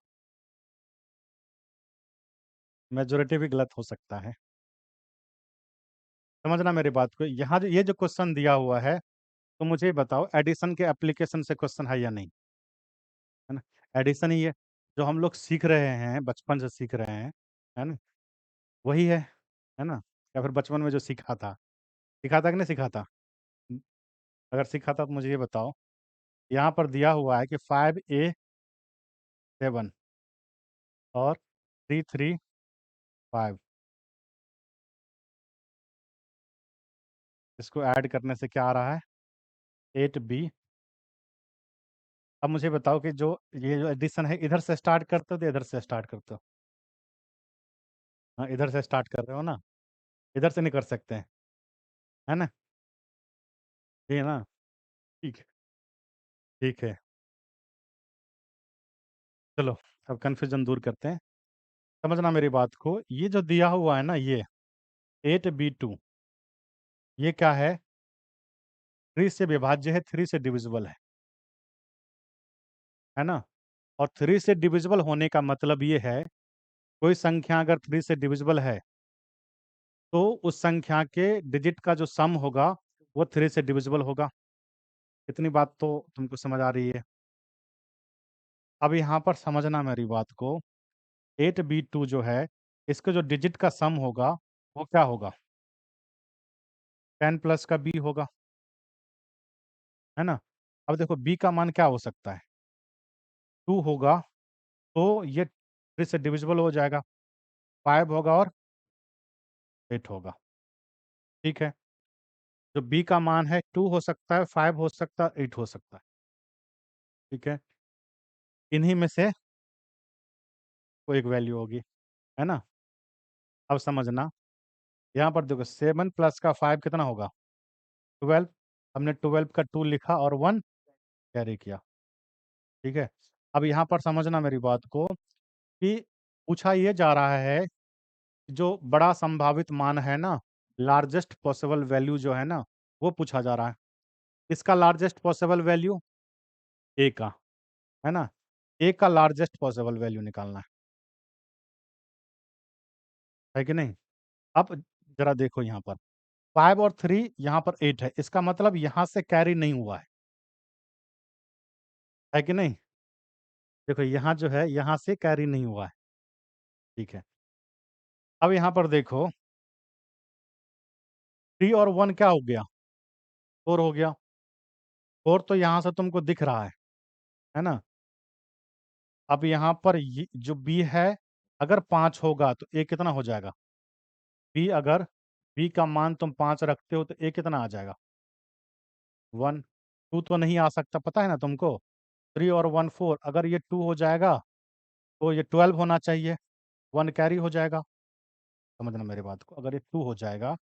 मेजोरिटी भी गलत हो सकता है। समझना मेरी बात को, यहाँ ये जो क्वेश्चन दिया हुआ है, तो मुझे बताओ एडिशन के एप्लीकेशन से क्वेश्चन है या नहीं, है ना। एडिशन ही है जो हम लोग सीख रहे हैं, बचपन से सीख रहे हैं, है ना। वही है ना। या फिर बचपन में जो सीखा था, सिखा था कि नहीं सिखा था? अगर सीखा था तो मुझे ये बताओ। यहाँ पर दिया हुआ है कि 5A7 और 335, इसको ऐड करने से क्या आ रहा है? 8B। अब मुझे बताओ कि जो ये जो एडिशन है, इधर से स्टार्ट करते हो तो इधर से स्टार्ट करते हो? हाँ, इधर से स्टार्ट कर रहे हो ना, इधर से नहीं कर सकते हैं, है ना। ये ना। ठीक है। ठीक है, चलो अब कन्फ्यूजन दूर करते हैं। समझना मेरी बात को, ये जो दिया हुआ है ना, ये 8B2, ये क्या है? 3 से विभाज्य है, 3 से डिविजिबल है ना। और 3 से डिविजिबल होने का मतलब ये है, कोई संख्या अगर 3 से डिविजिबल है, तो उस संख्या के डिजिट का जो सम होगा वो 3 से डिविजिबल होगा। इतनी बात तो तुमको समझ आ रही है। अब यहाँ पर समझना मेरी बात को, 8B2 जो है, इसके जो डिजिट का सम होगा वो क्या होगा? 10 प्लस का बी होगा, है ना। अब देखो बी का मान क्या हो सकता है? 2 होगा, तो ये 3 से डिविजिबल हो जाएगा। 5 होगा और 8 होगा। ठीक है, जो बी का मान है 2 हो सकता है, 5 हो सकता है, 8 हो सकता है। ठीक है, इन्हीं में से कोई एक वैल्यू होगी, है ना। अब समझना, यहाँ पर देखो 7 प्लस का 5 कितना होगा? 12। हमने 12 का 2 लिखा और 1 कैरी किया। ठीक है, अब यहाँ पर समझना मेरी बात को, कि पूछा ये जा रहा है, जो बड़ा संभावित मान है ना, लार्जेस्ट पॉसिबल वैल्यू जो है ना, वो पूछा जा रहा है। इसका लार्जेस्ट पॉसिबल वैल्यू ए का, है ना। ए का लार्जेस्ट पॉसिबल वैल्यू निकालना है कि नहीं। अब जरा देखो यहाँ पर, 5 और 3, यहाँ पर 8 है, इसका मतलब यहाँ से कैरी नहीं हुआ है कि नहीं। देखो यहाँ जो है, यहाँ से कैरी नहीं हुआ है। ठीक है, अब यहाँ पर देखो, 3 और 1 क्या हो गया? 4 हो गया। 4 तो यहाँ से तुमको दिख रहा है ना। अब यहाँ पर जो बी है, अगर 5 होगा तो ए कितना हो जाएगा? बी अगर बी का मान तुम 5 रखते हो तो ए कितना आ जाएगा? 1। 2 तो नहीं आ सकता, पता है ना तुमको। 3 और 1 4, अगर ये 2 हो जाएगा तो ये 12 होना चाहिए, 1 कैरी हो जाएगा। समझना मेरी बात को, अगर ये 2 हो जाएगा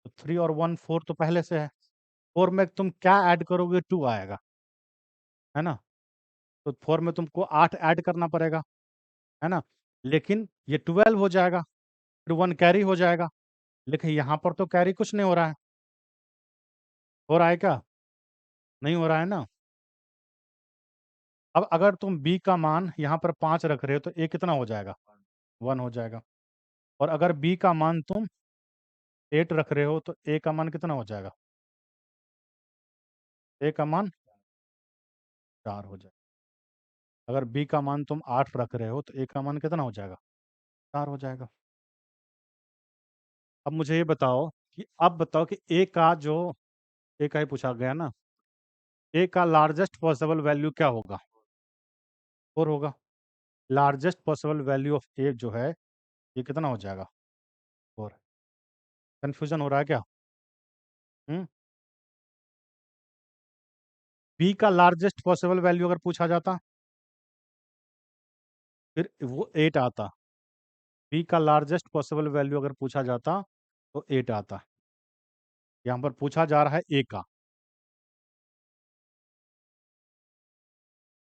तो 3 और 1 4 तो पहले से है। 4 में तुम क्या ऐड करोगे? 2 आएगा, है ना। तो 4 में तुमको 8 ऐड करना पड़ेगा, है ना। लेकिन ये 12 हो जाएगा, फिर 1 कैरी हो जाएगा। लेकिन यहाँ पर तो कैरी कुछ नहीं हो रहा है। हो रहा है क्या? नहीं हो रहा है ना। अब अगर तुम बी का मान यहाँ पर 5 रख रहे हो तो ए कितना हो जाएगा? 1 हो जाएगा। और अगर बी का मान तुम 8 रख रहे हो तो ए का मान कितना हो जाएगा? ए का मान 4 हो जाएगा। अगर बी का मान तुम 8 रख रहे हो तो ए का मान कितना हो जाएगा? 4 हो जाएगा। अब मुझे ये बताओ कि अब बताओ कि ए का जो ए का ही पूछा गया ना, ए का लार्जेस्ट पॉसिबल वैल्यू क्या होगा? 4 होगा। लार्जेस्ट पॉसिबल वैल्यू ऑफ ए जो है ये कितना हो जाएगा? 4। कंफ्यूजन हो रहा है क्या? हम्म। बी का लार्जेस्ट पॉसिबल वैल्यू अगर पूछा जाता फिर वो 8 आता। बी का लार्जेस्ट पॉसिबल वैल्यू अगर पूछा जाता तो 8 आता। यहाँ पर पूछा जा रहा है ए का।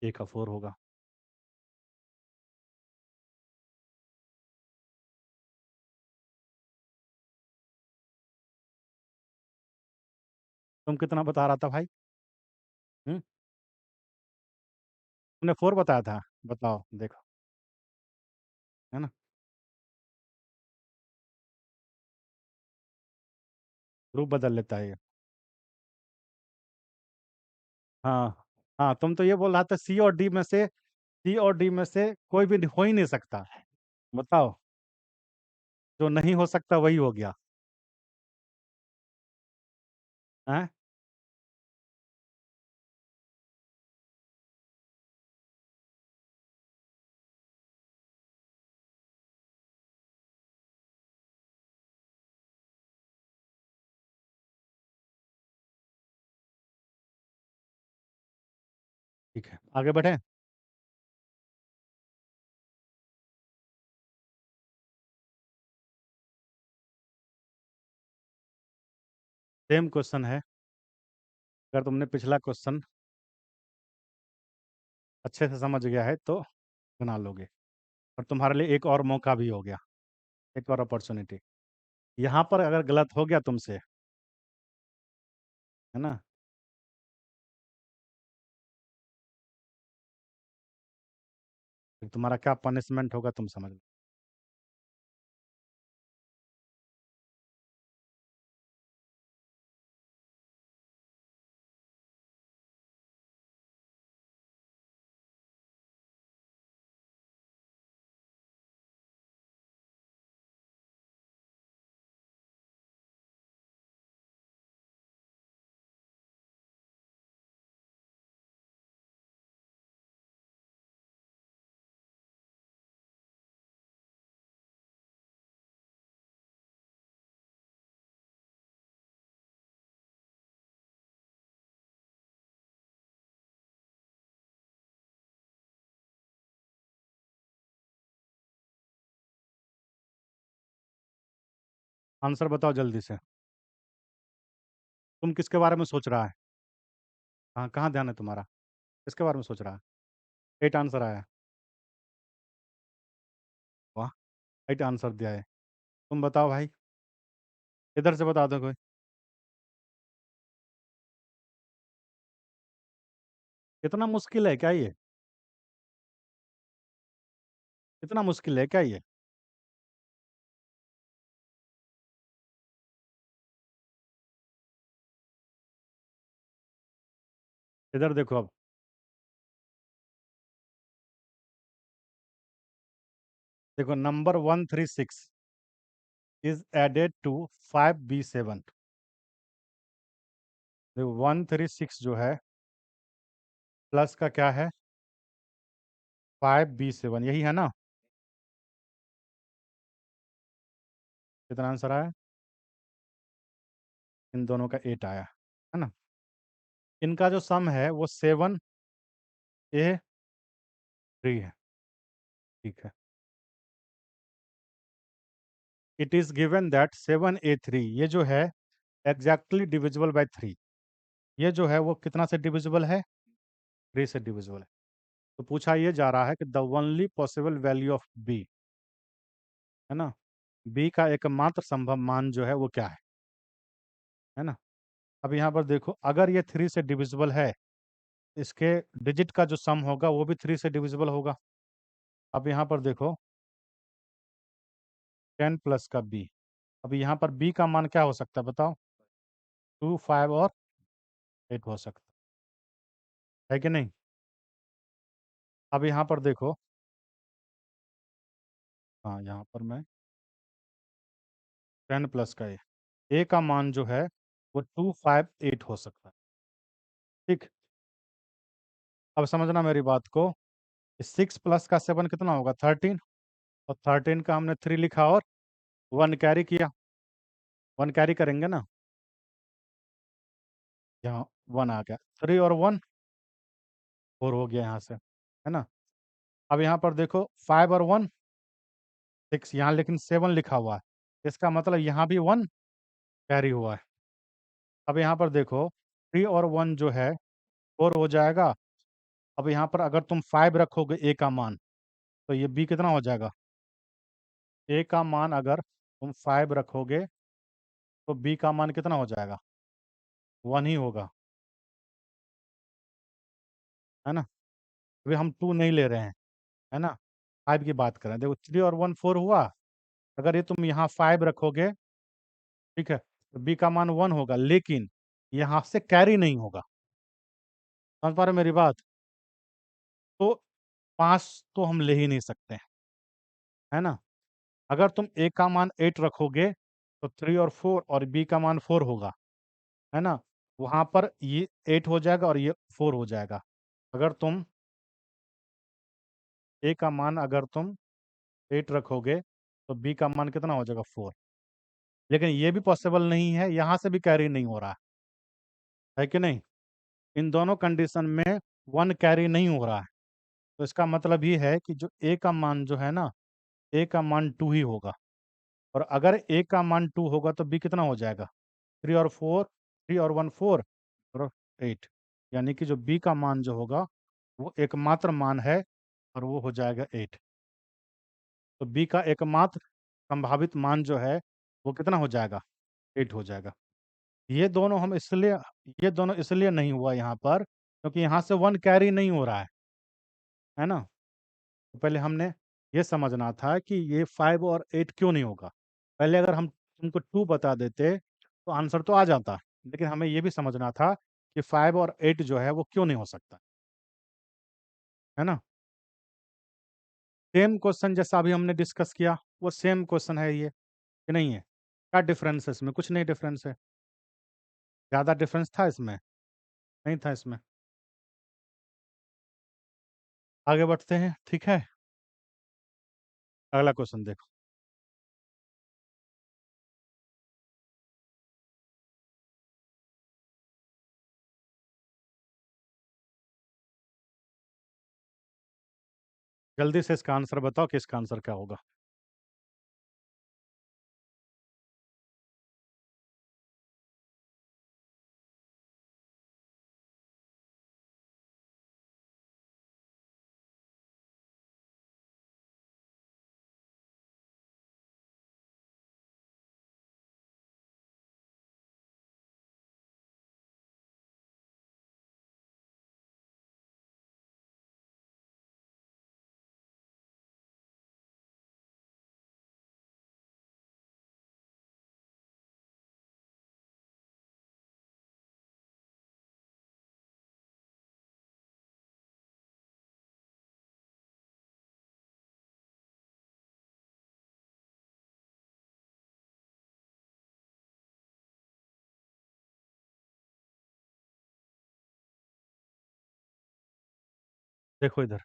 ए का 4 होगा। तुम कितना बता रहा था भाई? हम्म। तुमने 4 बताया था। बताओ देखो। है ना? रूप बदल लेता है ये। हाँ। हाँ, तुम तो ये बोल रहा था सी और डी में से कोई भी हो ही नहीं सकता। बताओ। जो नहीं हो सकता वही हो गया। है। ठीक है, आगे बढ़े। सेम क्वेश्चन है। अगर तुमने पिछला क्वेश्चन अच्छे से समझ गया है तो बना लोगे। और तुम्हारे लिए एक और मौका भी हो गया। एक और अपॉर्चुनिटी। यहाँ पर अगर गलत हो गया तुमसे, है ना, तो तुम्हारा क्या पनिशमेंट होगा तुम समझ लो। आंसर बताओ जल्दी से। तुम किसके बारे में सोच रहा है? हाँ, कहाँ ध्यान है तुम्हारा? किसके बारे में सोच रहा है? 8 आंसर आया। वाह। 8 आंसर दिया है। तुम बताओ भाई। इधर से बता दो कोई। इतना मुश्किल है क्या ये? इतना मुश्किल है क्या ये? इधर देखो अब। देखो, number 136 is added to 5B7। 136 जो है प्लस का क्या है? 5B7, यही है ना? कितना आंसर आया? इन दोनों का 8 आया, है ना? इनका जो सम है वो 7A3 है। ठीक है। It is given that 7A3 ये जो है एग्जैक्टली डिविजिबल बाय 3। ये जो है वो कितना से डिविजिबल है? 3 से डिविजिबल है। तो पूछा ये जा रहा है कि the only possible value of B, है ना, बी का एकमात्र संभव मान जो है वो क्या है ना? अब यहाँ पर देखो, अगर ये 3 से डिविजिबल है, इसके डिजिट का जो सम होगा वो भी 3 से डिविजिबल होगा। अब यहाँ पर देखो, 10 प्लस का बी। अब यहाँ पर बी का मान क्या हो सकता है बताओ? 2, 5 और 8 हो सकता है कि नहीं? अब यहाँ पर देखो, हाँ यहाँ पर मैं 10 प्लस का ए का मान जो है वो 258 हो सकता है। ठीक, अब समझना मेरी बात को। 6 प्लस का 7 कितना होगा? 13। और 13 का हमने 3 लिखा और 1 कैरी किया। 1 कैरी करेंगे ना, यहाँ 1 आ गया, 3 और 1 4 हो गया यहाँ से, है ना। अब यहाँ पर देखो 5 और 1 6, यहाँ लेकिन 7 लिखा हुआ है, इसका मतलब यहाँ भी 1 कैरी हुआ है। अब यहाँ पर देखो 3 और 1 जो है 4 हो जाएगा। अब यहाँ पर अगर तुम 5 रखोगे ए का मान, तो ये बी कितना हो जाएगा? ए का मान अगर तुम 5 रखोगे तो बी का मान कितना हो जाएगा? 1 ही होगा, है ना। अभी हम 2 नहीं ले रहे हैं, है ना, 5 की बात कर रहे हैं। देखो 3 और 1 4 हुआ। अगर ये तुम यहाँ 5 रखोगे, ठीक है, तो बी का मान 1 होगा, लेकिन यहाँ से कैरी नहीं होगा। समझ पा रहे हो मेरी बात? तो 5 तो हम ले ही नहीं सकते, है ना। अगर तुम ए का मान 8 रखोगे तो 3 और 4 और बी का मान 4 होगा, है ना। वहां पर ये 8 हो जाएगा और ये 4 हो जाएगा। अगर तुम ए का मान अगर तुम 8 रखोगे तो बी का मान कितना हो जाएगा? 4। लेकिन ये भी पॉसिबल नहीं है, यहाँ से भी कैरी नहीं हो रहा है कि नहीं। इन दोनों कंडीशन में 1 कैरी नहीं हो रहा है, तो इसका मतलब ये है कि जो ए का मान जो है ना, ए का मान 2 ही होगा। और अगर ए का मान 2 होगा तो बी कितना हो जाएगा? 3 और 4, 3 और 1 4 और 8, यानी कि जो बी का मान जो होगा वो एकमात्र मान है, और वो हो जाएगा 8। तो बी का एकमात्र संभावित मान जो है वो कितना हो जाएगा? 8 हो जाएगा। ये दोनों हम इसलिए ये दोनों इसलिए नहीं हुआ यहाँ पर क्योंकि यहाँ से 1 कैरी नहीं हो रहा है ना। तो पहले हमने ये समझना था कि ये 5 और 8 क्यों नहीं होगा। पहले अगर हम तुमको 2 बता देते तो आंसर तो आ जाता, लेकिन हमें ये भी समझना था कि 5 और 8 जो है वो क्यों नहीं हो सकता, है ना। सेम क्वेश्चन जैसा अभी हमने डिस्कस किया, वो सेम क्वेश्चन है ये, कि नहीं है? क्या डिफरेंस है इसमें? कुछ नहीं डिफरेंस है। ज़्यादा डिफरेंस था इसमें? नहीं था इसमें। आगे बढ़ते हैं, ठीक है। अगला क्वेश्चन देखो। जल्दी से इसका आंसर बताओ कि इसका आंसर क्या होगा। देखो इधर,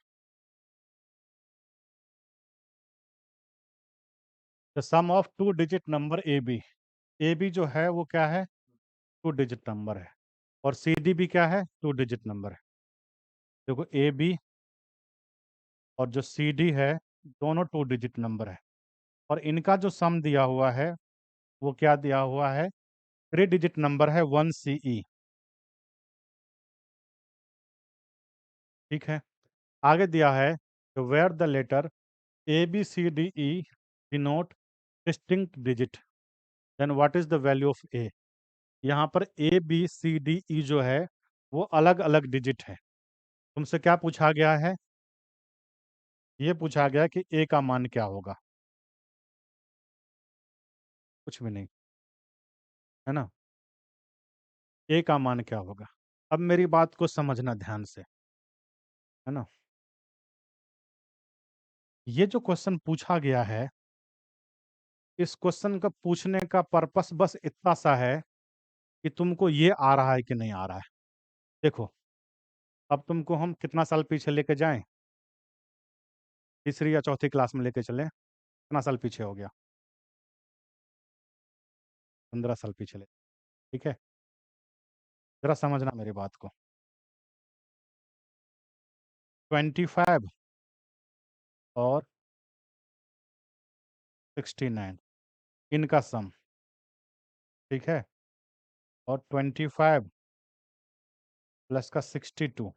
the sum of two digit number A B. A B जो है वो क्या है? टू डिजिट नंबर है। और सी डी भी क्या है? टू डिजिट नंबर है। देखो ए बी और जो सी डी है दोनों टू डिजिट नंबर है, और इनका जो सम दिया हुआ है वो क्या दिया हुआ है? 3 डिजिट नंबर है, 1 सी ई। ठीक है। आगे दिया है where the letter A B C D E denote distinct digit, then what is the value of A. यहाँ पर ए बी सी डी ई जो है वो अलग अलग डिजिट है। तुमसे क्या पूछा गया है? ये पूछा गया कि ए का मान क्या होगा। कुछ भी नहीं, है ना। ए का मान क्या होगा? अब मेरी बात को समझना ध्यान से, है ना। ये जो क्वेश्चन पूछा गया है, इस क्वेश्चन का पूछने का पर्पस बस इतना सा है कि तुमको ये आ रहा है कि नहीं आ रहा है। देखो, अब तुमको हम कितना साल पीछे लेके जाएं? तीसरी या चौथी क्लास में लेके चलें? कितना साल पीछे हो गया? 15 साल पीछे ले, ठीक है? जरा समझना मेरी बात को। 25 और 69 इनका सम, ठीक है? और 25 प्लस का 62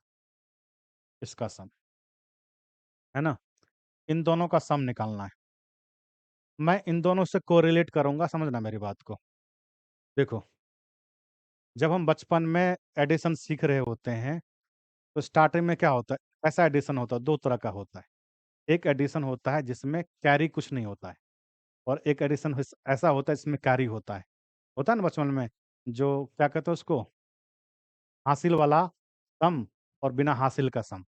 इसका सम, है ना? इन दोनों का सम निकालना है। मैं इन दोनों से कोरिलेट करूंगा, समझना मेरी बात को। देखो, जब हम बचपन में एडिशन सीख रहे होते हैं, तो स्टार्टिंग में क्या होता है? ऐसा एडिशन होता है, दो तरह का होता है। एक एडिशन होता है जिसमें कैरी कुछ नहीं होता है, और एक एडिशन ऐसा होता है जिसमें कैरी होता है। होता है ना बचपन में, जो क्या कहते हैं उसको, हासिल वाला सम और बिना हासिल का सम।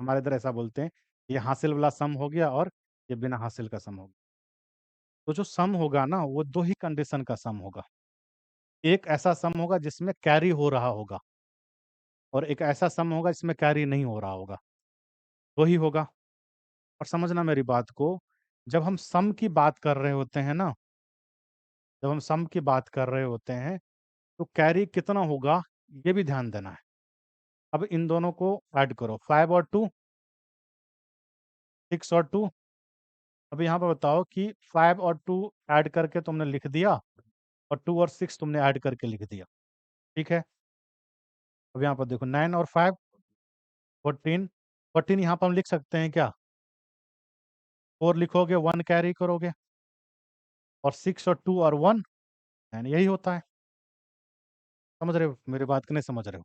हमारे इधर ऐसा बोलते हैं, ये हासिल वाला सम हो गया और ये बिना हासिल का सम हो गया। तो जो सम होगा ना, वो दो ही कंडीशन का सम होगा। एक ऐसा सम होगा जिसमें कैरी हो रहा होगा, और एक ऐसा सम होगा जिसमें कैरी नहीं हो रहा होगा। वही होगा। और समझना मेरी बात को, जब हम सम की बात कर रहे होते हैं ना, जब हम सम की बात कर रहे होते हैं, तो कैरी कितना होगा ये भी ध्यान देना है। अब इन दोनों को ऐड करो, 5 और 2, 6 और 2। अब यहाँ पर बताओ कि 5 और 2 ऐड करके तुमने लिख दिया, और 2 और 6 तुमने ऐड करके लिख दिया, ठीक है? अब यहाँ पर देखो, 9 और 5 14। 14 यहाँ पर हम लिख सकते हैं क्या? 4 लिखोगे, 1 कैरी करोगे, और 6 और 2 और 1, यानी यही होता है। समझ रहे हो मेरी बात कि नहीं समझ रहे हो?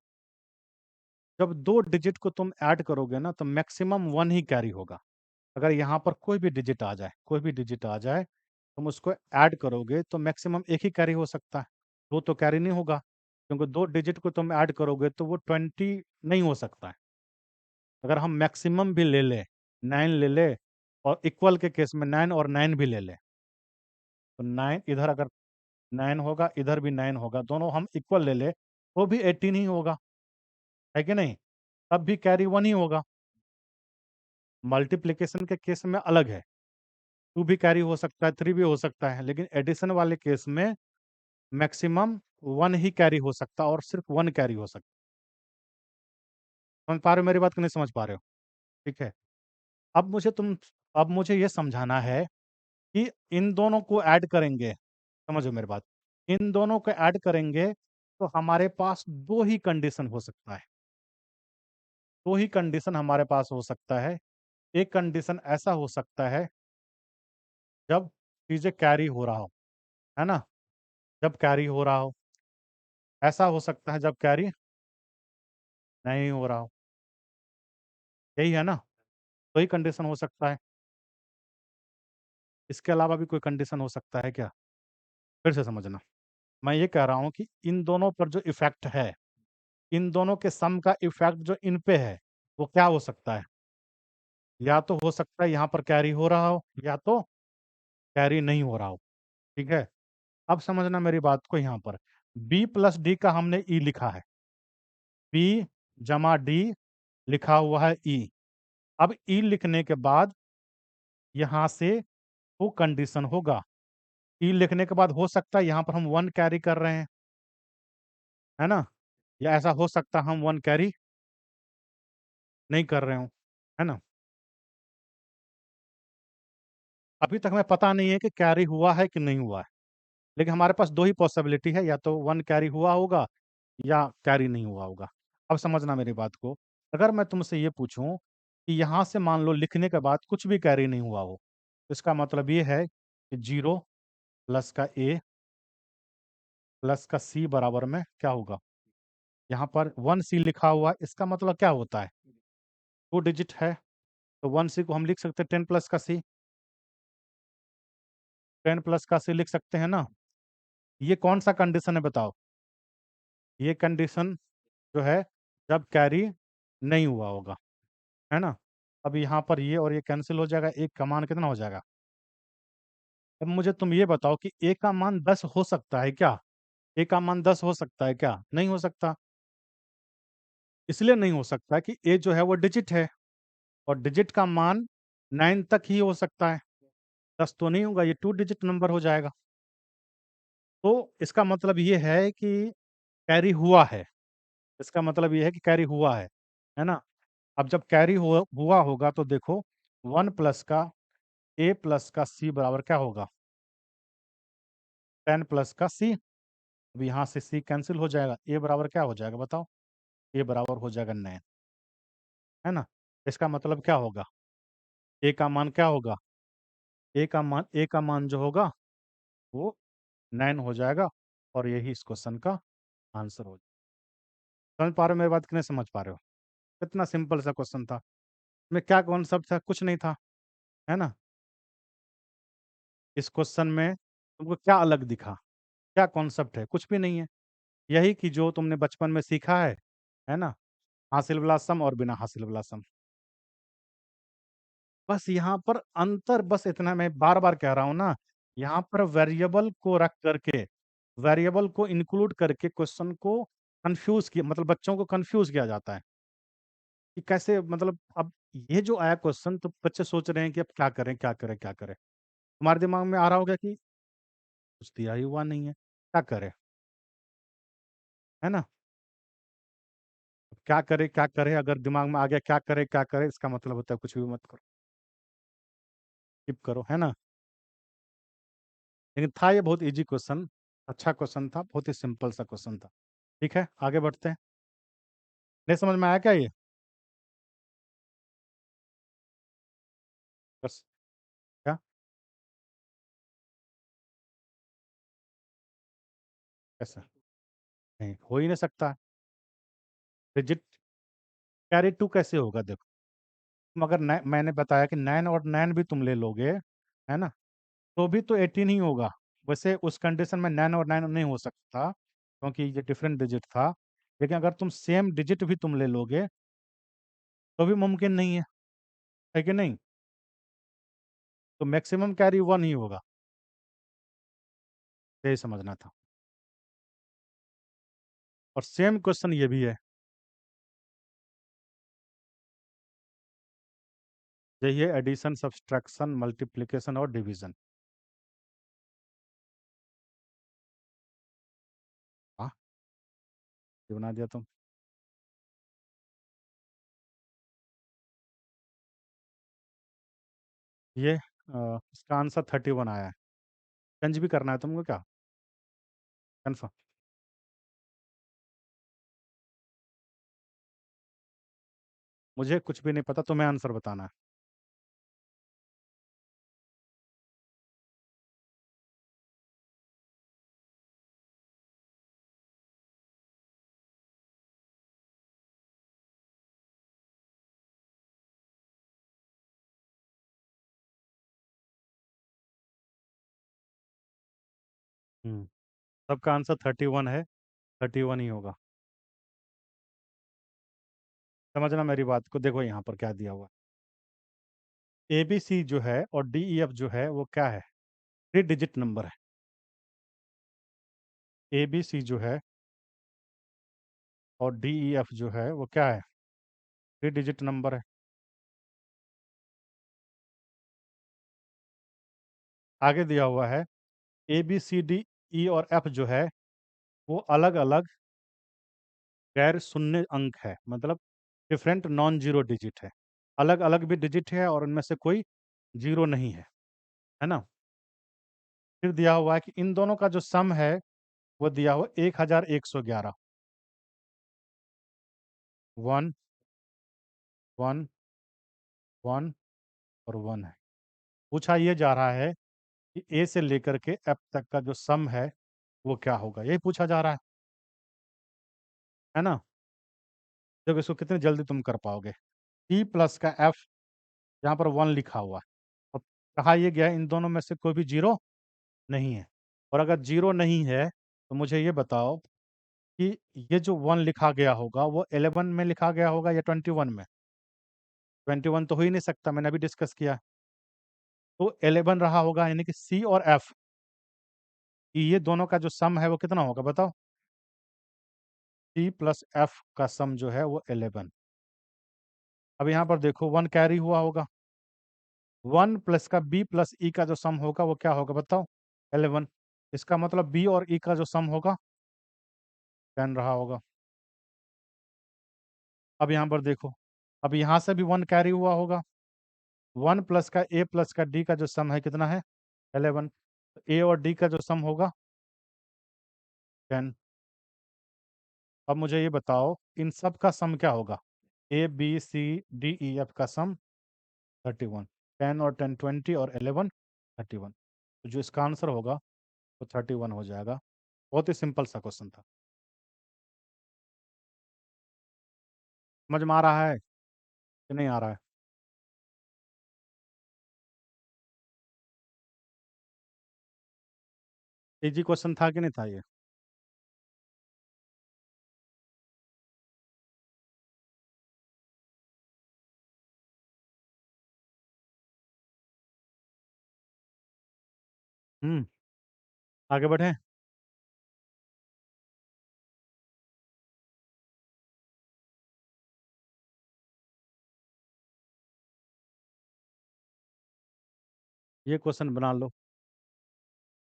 जब दो डिजिट को तुम ऐड करोगे ना, तो मैक्सिमम 1 ही कैरी होगा। अगर यहाँ पर कोई भी डिजिट आ जाए, कोई भी डिजिट आ जाए, तुम उसको ऐड करोगे तो मैक्सिमम एक ही कैरी हो सकता है। वो तो कैरी नहीं होगा, क्योंकि दो डिजिट को तुम ऐड करोगे तो वो 20 नहीं हो सकता है। अगर हम मैक्सिमम भी ले ले, 9 ले ले, और इक्वल के केस में 9 और 9 भी ले ले, तो 9 इधर अगर 9 होगा, इधर भी 9 होगा, दोनों हम इक्वल ले ले, वो भी 18 ही होगा, है कि नहीं? तब भी कैरी 1 ही होगा। मल्टीप्लिकेशन के केस में अलग है, 2 भी कैरी हो सकता है, 3 भी हो सकता है, लेकिन एडिशन वाले केस में मैक्सिमम 1 ही कैरी हो सकता है, और सिर्फ 1 कैरी हो सकता है। समझ पा रहे हो मेरी बात कि नहीं समझ पा रहे हो? ठीक है। अब मुझे तुम अब मुझे ये समझाना है कि इन दोनों को ऐड करेंगे, समझो मेरी बात, इन दोनों को ऐड करेंगे तो हमारे पास दो ही कंडीशन हो सकता है। दो ही कंडीशन हमारे पास हो सकता है। एक कंडीशन ऐसा हो सकता है जब चीजें कैरी हो रहा हो, है ना? जब कैरी हो रहा हो। ऐसा हो सकता है जब कैरी नहीं हो रहा हो। यही है ना? तो ही कंडीशन हो सकता है। इसके अलावा भी कोई कंडीशन हो सकता है क्या? फिर से समझना। मैं ये कह रहा हूँ कि इन दोनों पर जो इफेक्ट है, इन दोनों के सम का इफेक्ट जो इन पे है, वो क्या हो सकता है? या तो हो सकता है यहाँ पर कैरी हो रहा हो, या तो कैरी नहीं हो रहा हो। ठीक है? अब समझना मेरी बात को, यहाँ पर b प्लस डी का हमने ई लिखा है, b जमा डी लिखा हुआ है ई। अब ई लिखने के बाद यहाँ से वो कंडीशन होगा। ई लिखने के बाद हो सकता है यहाँ पर हम 1 कैरी कर रहे हैं, है ना? या ऐसा हो सकता है हम 1 कैरी नहीं कर रहे हो, है ना? अभी तक हमें पता नहीं है कि कैरी हुआ है कि नहीं हुआ है, लेकिन हमारे पास दो ही पॉसिबिलिटी है, या तो 1 कैरी हुआ होगा या कैरी नहीं हुआ होगा। अब समझना मेरी बात को, अगर मैं तुमसे ये पूछूं कि यहाँ से मान लो लिखने के बाद कुछ भी कैरी नहीं हुआ हो, तो इसका मतलब ये है कि 0 प्लस का ए प्लस का सी बराबर में क्या होगा? यहाँ पर 1 सी लिखा हुआ है, इसका मतलब क्या होता है? 2 डिजिट है, तो 1 सी को हम लिख सकते हैं 10 प्लस का सी, 10 प्लस का सी लिख सकते हैं ना? ये कौन सा कंडीशन है बताओ? ये कंडीशन जो है जब कैरी नहीं हुआ होगा, है ना? अब यहाँ पर ये और ये कैंसिल हो जाएगा, एक का मान कितना हो जाएगा? अब मुझे तुम ये बताओ कि ए का मान 10 हो सकता है क्या? ए का मान 10 हो सकता है क्या? नहीं हो सकता। इसलिए नहीं हो सकता कि ए जो है वो डिजिट है, और डिजिट का मान 9 तक ही हो सकता है, 10 तो नहीं होगा, ये 2 डिजिट नंबर हो जाएगा। तो इसका मतलब ये है कि कैरी हुआ है। इसका मतलब ये है कि कैरी हुआ है ना? अब जब कैरी हुआ होगा तो देखो, 1 प्लस का ए प्लस का सी बराबर क्या होगा? 10 प्लस का सी। अब यहाँ से सी कैंसिल हो जाएगा, ए बराबर क्या हो जाएगा बताओ? ए बराबर हो जाएगा 9, है ना? इसका मतलब क्या होगा? ए का मान क्या होगा? ए का मान जो होगा वो 9 हो जाएगा, और यही इस क्वेश्चन का आंसर हो जाएगा। समझ पा रहे हो मेरी बात कि नहीं समझ पा रहे हो? कितना सिंपल सा क्वेश्चन था। में क्या कॉन्सेप्ट था? कुछ नहीं था, है ना? इस क्वेश्चन में तुमको क्या अलग दिखा? क्या कॉन्सेप्ट है? कुछ भी नहीं है। यही कि जो तुमने बचपन में सीखा है ना? हासिल वाला सम और बिना हासिल वाला सम। बस यहाँ पर अंतर, बस इतना मैं बार बार कह रहा हूँ ना, यहाँ पर वेरिएबल को रख करके, वेरिएबल को इंक्लूड करके क्वेश्चन को कंफ्यूज किया, मतलब बच्चों को कंफ्यूज किया जाता है कि कैसे, मतलब अब ये जो आया क्वेश्चन तो बच्चे सोच रहे हैं कि अब क्या करें क्या करें क्या करें। तुम्हारे दिमाग में आ रहा होगा कि कुछ दिया ही हुआ नहीं है, क्या करें, है ना? क्या करे, अगर दिमाग में आ गया क्या करे, इसका मतलब होता है कुछ भी मत करो, स्किप करो, है ना? लेकिन था ये बहुत इजी क्वेश्चन, अच्छा क्वेश्चन था, बहुत ही सिंपल सा क्वेश्चन था। ठीक है, आगे बढ़ते हैं। नहीं समझ में आया क्या ये? बस। क्या? कैसा? नहीं हो ही नहीं सकता। डिजिट कैरी टू कैसे होगा? देखो, तुम अगर मैंने बताया कि 9 और 9 भी तुम ले लोगे, है ना, तो भी तो 18 ही होगा। वैसे उस कंडीशन में 9 और 9 नहीं हो सकता, क्योंकि ये डिफरेंट डिजिट था। लेकिन अगर तुम सेम डिजिट भी तुम ले लोगे तो भी मुमकिन नहीं है कि नहीं? तो मैक्सिमम कैरी 1 ही होगा, यही समझना था। और सेम क्वेश्चन ये भी है, यही है एडिशन, सब्सट्रैक्शन, मल्टीप्लिकेशन और डिवीजन। हाँ, ये बना दिया तुम। ये इसका आंसर 31 आया है। चेंज भी करना है तुमको क्या? कन्फर्म? मुझे कुछ भी नहीं पता, तुम्हें आंसर बताना है। हम्म, सबका आंसर 31 है, 31 ही होगा। समझना मेरी बात को, देखो यहाँ पर क्या दिया हुआ है। ए बी सी जो है और डी ई एफ जो है वो क्या है? 3 डिजिट नंबर है। ए बी सी जो है और डी ई एफ जो है वो क्या है? 3 डिजिट नंबर है। आगे दिया हुआ है ए बी सी डी ई और एफ जो है वो अलग अलग गैर शून्य अंक है, मतलब डिफरेंट नॉन जीरो डिजिट है। अलग अलग भी डिजिट है और उनमें से कोई जीरो नहीं है ना? फिर दिया हुआ है कि इन दोनों का जो सम है वो दिया हुआ 1111। 1 1 1 और 1 है। पूछा ये जा रहा है कि ए से लेकर के एफ तक का जो सम है वो क्या होगा, यही पूछा जा रहा है ना? देखो इसको कितनी जल्दी तुम कर पाओगे। टी प्लस का एफ, यहाँ पर 1 लिखा हुआ है, अब कहा यह गया है इन दोनों में से कोई भी जीरो नहीं है। और अगर जीरो नहीं है तो मुझे ये बताओ कि ये जो 1 लिखा गया होगा वो 11 में लिखा गया होगा या 21 में? 21 तो हो ही नहीं सकता, मैंने अभी डिस्कस किया। तो 11 रहा होगा, यानी कि सी और एफ, ये दोनों का जो सम है वो कितना होगा बताओ? सी प्लस एफ का सम जो है वो 11। अब यहाँ पर देखो 1 कैरी हुआ होगा, 1 प्लस का बी प्लस ई का जो सम होगा वो क्या होगा बताओ? 11। इसका मतलब बी और ई का जो सम होगा 10 रहा होगा। अब यहाँ पर देखो, अब यहाँ से भी 1 कैरी हुआ होगा, 1 प्लस का ए प्लस का डी का जो सम है कितना है? 11। ए और डी का जो सम होगा 10। अब मुझे ये बताओ इन सब का सम क्या होगा? A B C D E F का सम 31। 10 और 10 20 और 11 31। तो जो इसका आंसर होगा वो 31 हो जाएगा। बहुत ही सिंपल सा क्वेश्चन था। समझ में आ रहा है कि नहीं आ रहा है? इजी क्वेश्चन था कि नहीं था ये? हम्म। आगे बढ़े। ये क्वेश्चन बना लो,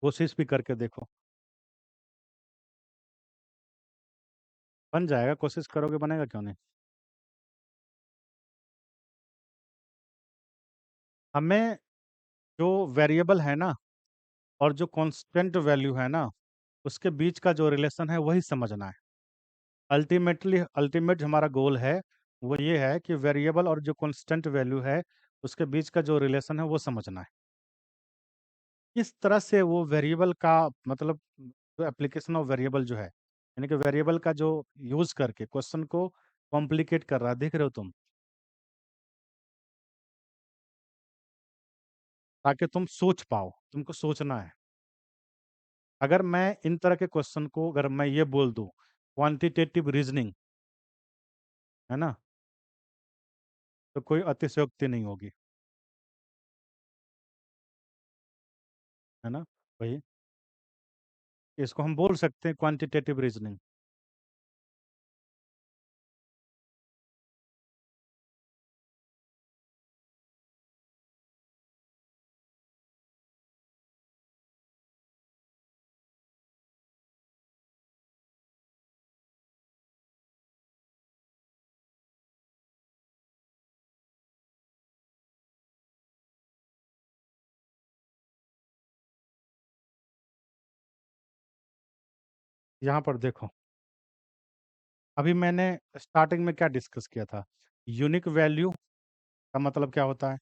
कोशिश भी करके देखो। बन जाएगा, कोशिश करोगे बनेगा क्यों नहीं। हमें जो वेरिएबल है ना और जो कांस्टेंट वैल्यू है ना, उसके बीच का जो रिलेशन है वही समझना है। अल्टीमेटली अल्टीमेट हमारा गोल है वो ये है कि वेरिएबल और जो कांस्टेंट वैल्यू है उसके बीच का जो रिलेशन है वो समझना है। किस तरह से वो वेरिएबल का मतलब जो एप्लीकेशन ऑफ वेरिएबल जो है, यानी कि वेरिएबल का जो यूज करके क्वेश्चन को कॉम्प्लिकेट कर रहा है, देख रहे हो तुम? ताकि तुम सोच पाओ, तुमको सोचना है। अगर मैं इन तरह के क्वेश्चन को अगर मैं ये बोल दूं क्वांटिटेटिव रीजनिंग, है ना, तो कोई अतिशयोक्ति नहीं होगी, है ना। वही, इसको हम बोल सकते हैं क्वांटिटेटिव रीजनिंग। यहाँ पर देखो, अभी मैंने स्टार्टिंग में क्या डिस्कस किया था? यूनिक वैल्यू का मतलब क्या होता है?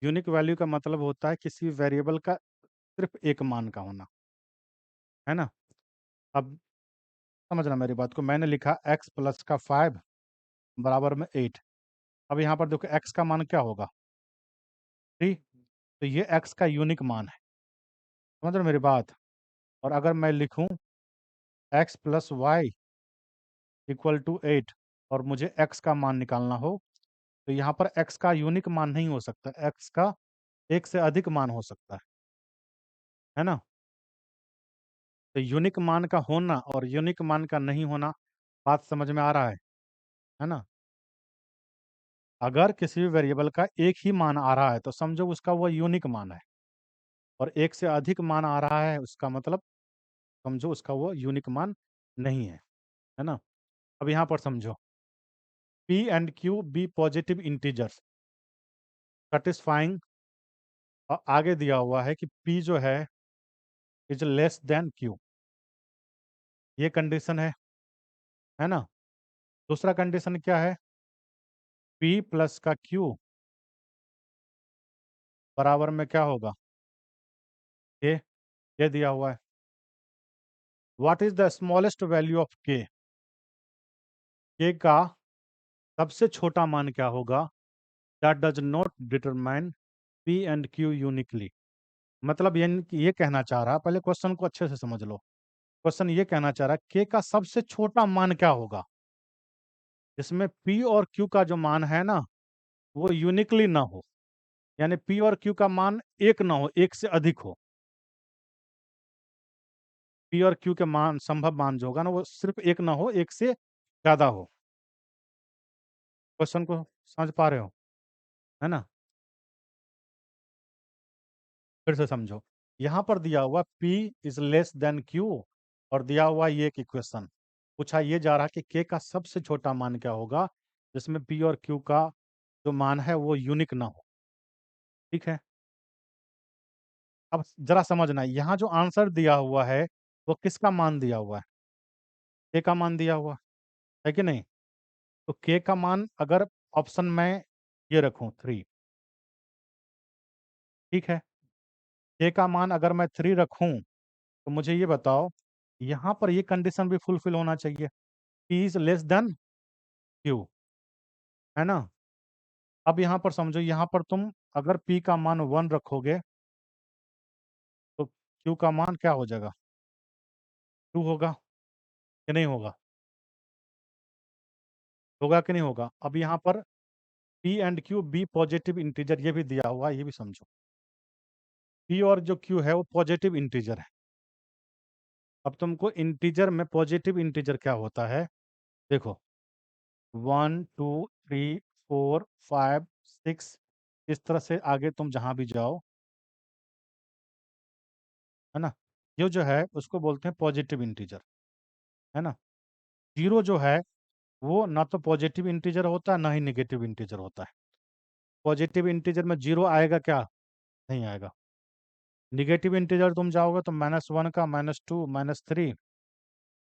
यूनिक वैल्यू का मतलब होता है किसी वेरिएबल का सिर्फ एक मान का होना, है ना। अब समझना मेरी बात को, मैंने लिखा x प्लस का 5 बराबर में 8। अब यहाँ पर देखो x का मान क्या होगा? 3। तो ये x का यूनिक मान है, समझ रहे हो मेरी बात? और अगर मैं लिखूं x plus Y equal to 8 और मुझे x का मान निकालना हो, तो यहाँ पर x का यूनिक मान नहीं हो सकता, x का एक से अधिक मान हो सकता है ना। तो यूनिक मान का होना और यूनिक मान का नहीं होना, बात समझ में आ रहा है ना। अगर किसी भी वेरिएबल का एक ही मान आ रहा है तो समझो उसका वो यूनिक मान है, और एक से अधिक मान आ रहा है उसका मतलब समझो उसका वो यूनिक मान नहीं है ना। अब यहाँ पर समझो p and q be positive integers satisfying, आगे दिया हुआ है कि p जो है इज लेस देन q, ये कंडीशन है ना। दूसरा कंडीशन क्या है? p प्लस का q बराबर में क्या होगा? k, ये दिया हुआ है। What is the smallest value of k? k का सबसे छोटा मान क्या होगा? That does not determine p and q uniquely. मतलब ये कहना चाह रहा, पहले क्वेश्चन को अच्छे से समझ लो। क्वेश्चन ये कहना चाह रहा k का सबसे छोटा मान क्या होगा जिसमें p और q का जो मान है ना वो यूनिकली ना हो, यानी पी और क्यू का मान एक ना हो, एक से अधिक हो। पी और क्यू के मान, संभव मान जो होगा ना, वो सिर्फ एक ना हो, एक से ज्यादा हो। क्वेश्चन को समझ पा रहे हो, है ना? फिर से समझो। यहाँ पर दिया हुआ P is less than Q, और दिया हुआ ये एक इक्वेशन। पूछा ये जा रहा कि K का सबसे छोटा मान क्या होगा जिसमें P और Q का जो मान है वो यूनिक ना हो। ठीक है, अब जरा समझना, यहाँ जो आंसर दिया हुआ है वो किसका मान दिया हुआ है? K का मान दिया हुआ है कि नहीं? तो K का मान अगर ऑप्शन में ये रखूं 3, ठीक है, K का मान अगर मैं 3 रखूं तो मुझे ये बताओ, यहाँ पर ये कंडीशन भी फुलफिल होना चाहिए, P is less than Q, है ना? अब यहाँ पर समझो, यहाँ पर तुम अगर P का मान 1 रखोगे तो Q का मान क्या हो जाएगा? 2 होगा कि नहीं होगा? होगा कि नहीं होगा? अब यहाँ पर P and Q be positive integer, ये भी दिया हुआ है, ये भी समझो। P और जो Q है वो पॉजिटिव इंटीजर है। अब तुमको इंटीजर में पॉजिटिव इंटीजर क्या होता है देखो, 1 2 3 4 5 6, इस तरह से आगे तुम जहां भी जाओ, है ना, ये जो है उसको बोलते हैं पॉजिटिव इंटीजर, है ना? जीरो जो है वो ना तो पॉजिटिव इंटीजर होता है ना ही नेगेटिव इंटीजर होता है। पॉजिटिव इंटीजर में जीरो आएगा क्या? नहीं आएगा। निगेटिव इंटीजर तुम जाओगे तो -1 का, -2, -3,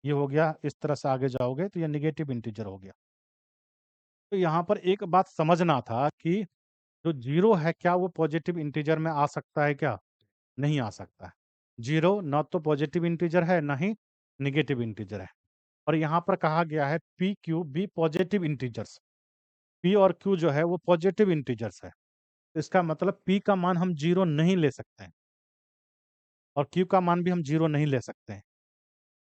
ये हो गया। इस तरह से आगे जाओगे तो ये निगेटिव इंटीजर हो गया। तो यहाँ पर एक बात समझना था कि जो जीरो है क्या वो पॉजिटिव इंटीजर में आ सकता है क्या? नहीं आ सकता है। जीरो ना तो पॉजिटिव इंटीजर है ना ही निगेटिव इंटीजर है। और यहाँ पर कहा गया है P Q be positive integers. P और क्यू जो है वो पॉजिटिव इंटीजर्स है। इसका मतलब पी का मान हम जीरो नहीं ले सकते हैं और क्यू का मान भी हम जीरो नहीं ले सकते हैं।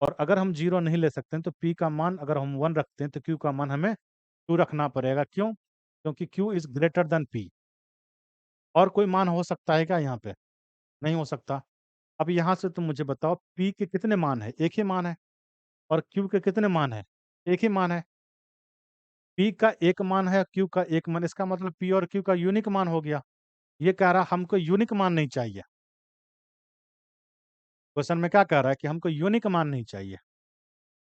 और अगर हम जीरो नहीं ले सकते हैं तो पी का मान अगर हम 1 रखते हैं तो क्यू का मान हमें 2 रखना पड़ेगा। क्यों? क्योंकि Q is greater than P. और कोई मान हो सकता है क्या यहाँ पे? नहीं हो सकता। अब यहाँ से तुम मुझे बताओ, पी के कितने मान है? एक ही मान है। और क्यू के कितने मान है? एक ही मान है। पी का एक मान है, क्यू का एक मान, इसका मतलब पी और क्यू का यूनिक मान हो गया। ये कह रहा हमको यूनिक मान नहीं चाहिए। क्वेश्चन में क्या कह रहा है कि हमको यूनिक मान नहीं चाहिए।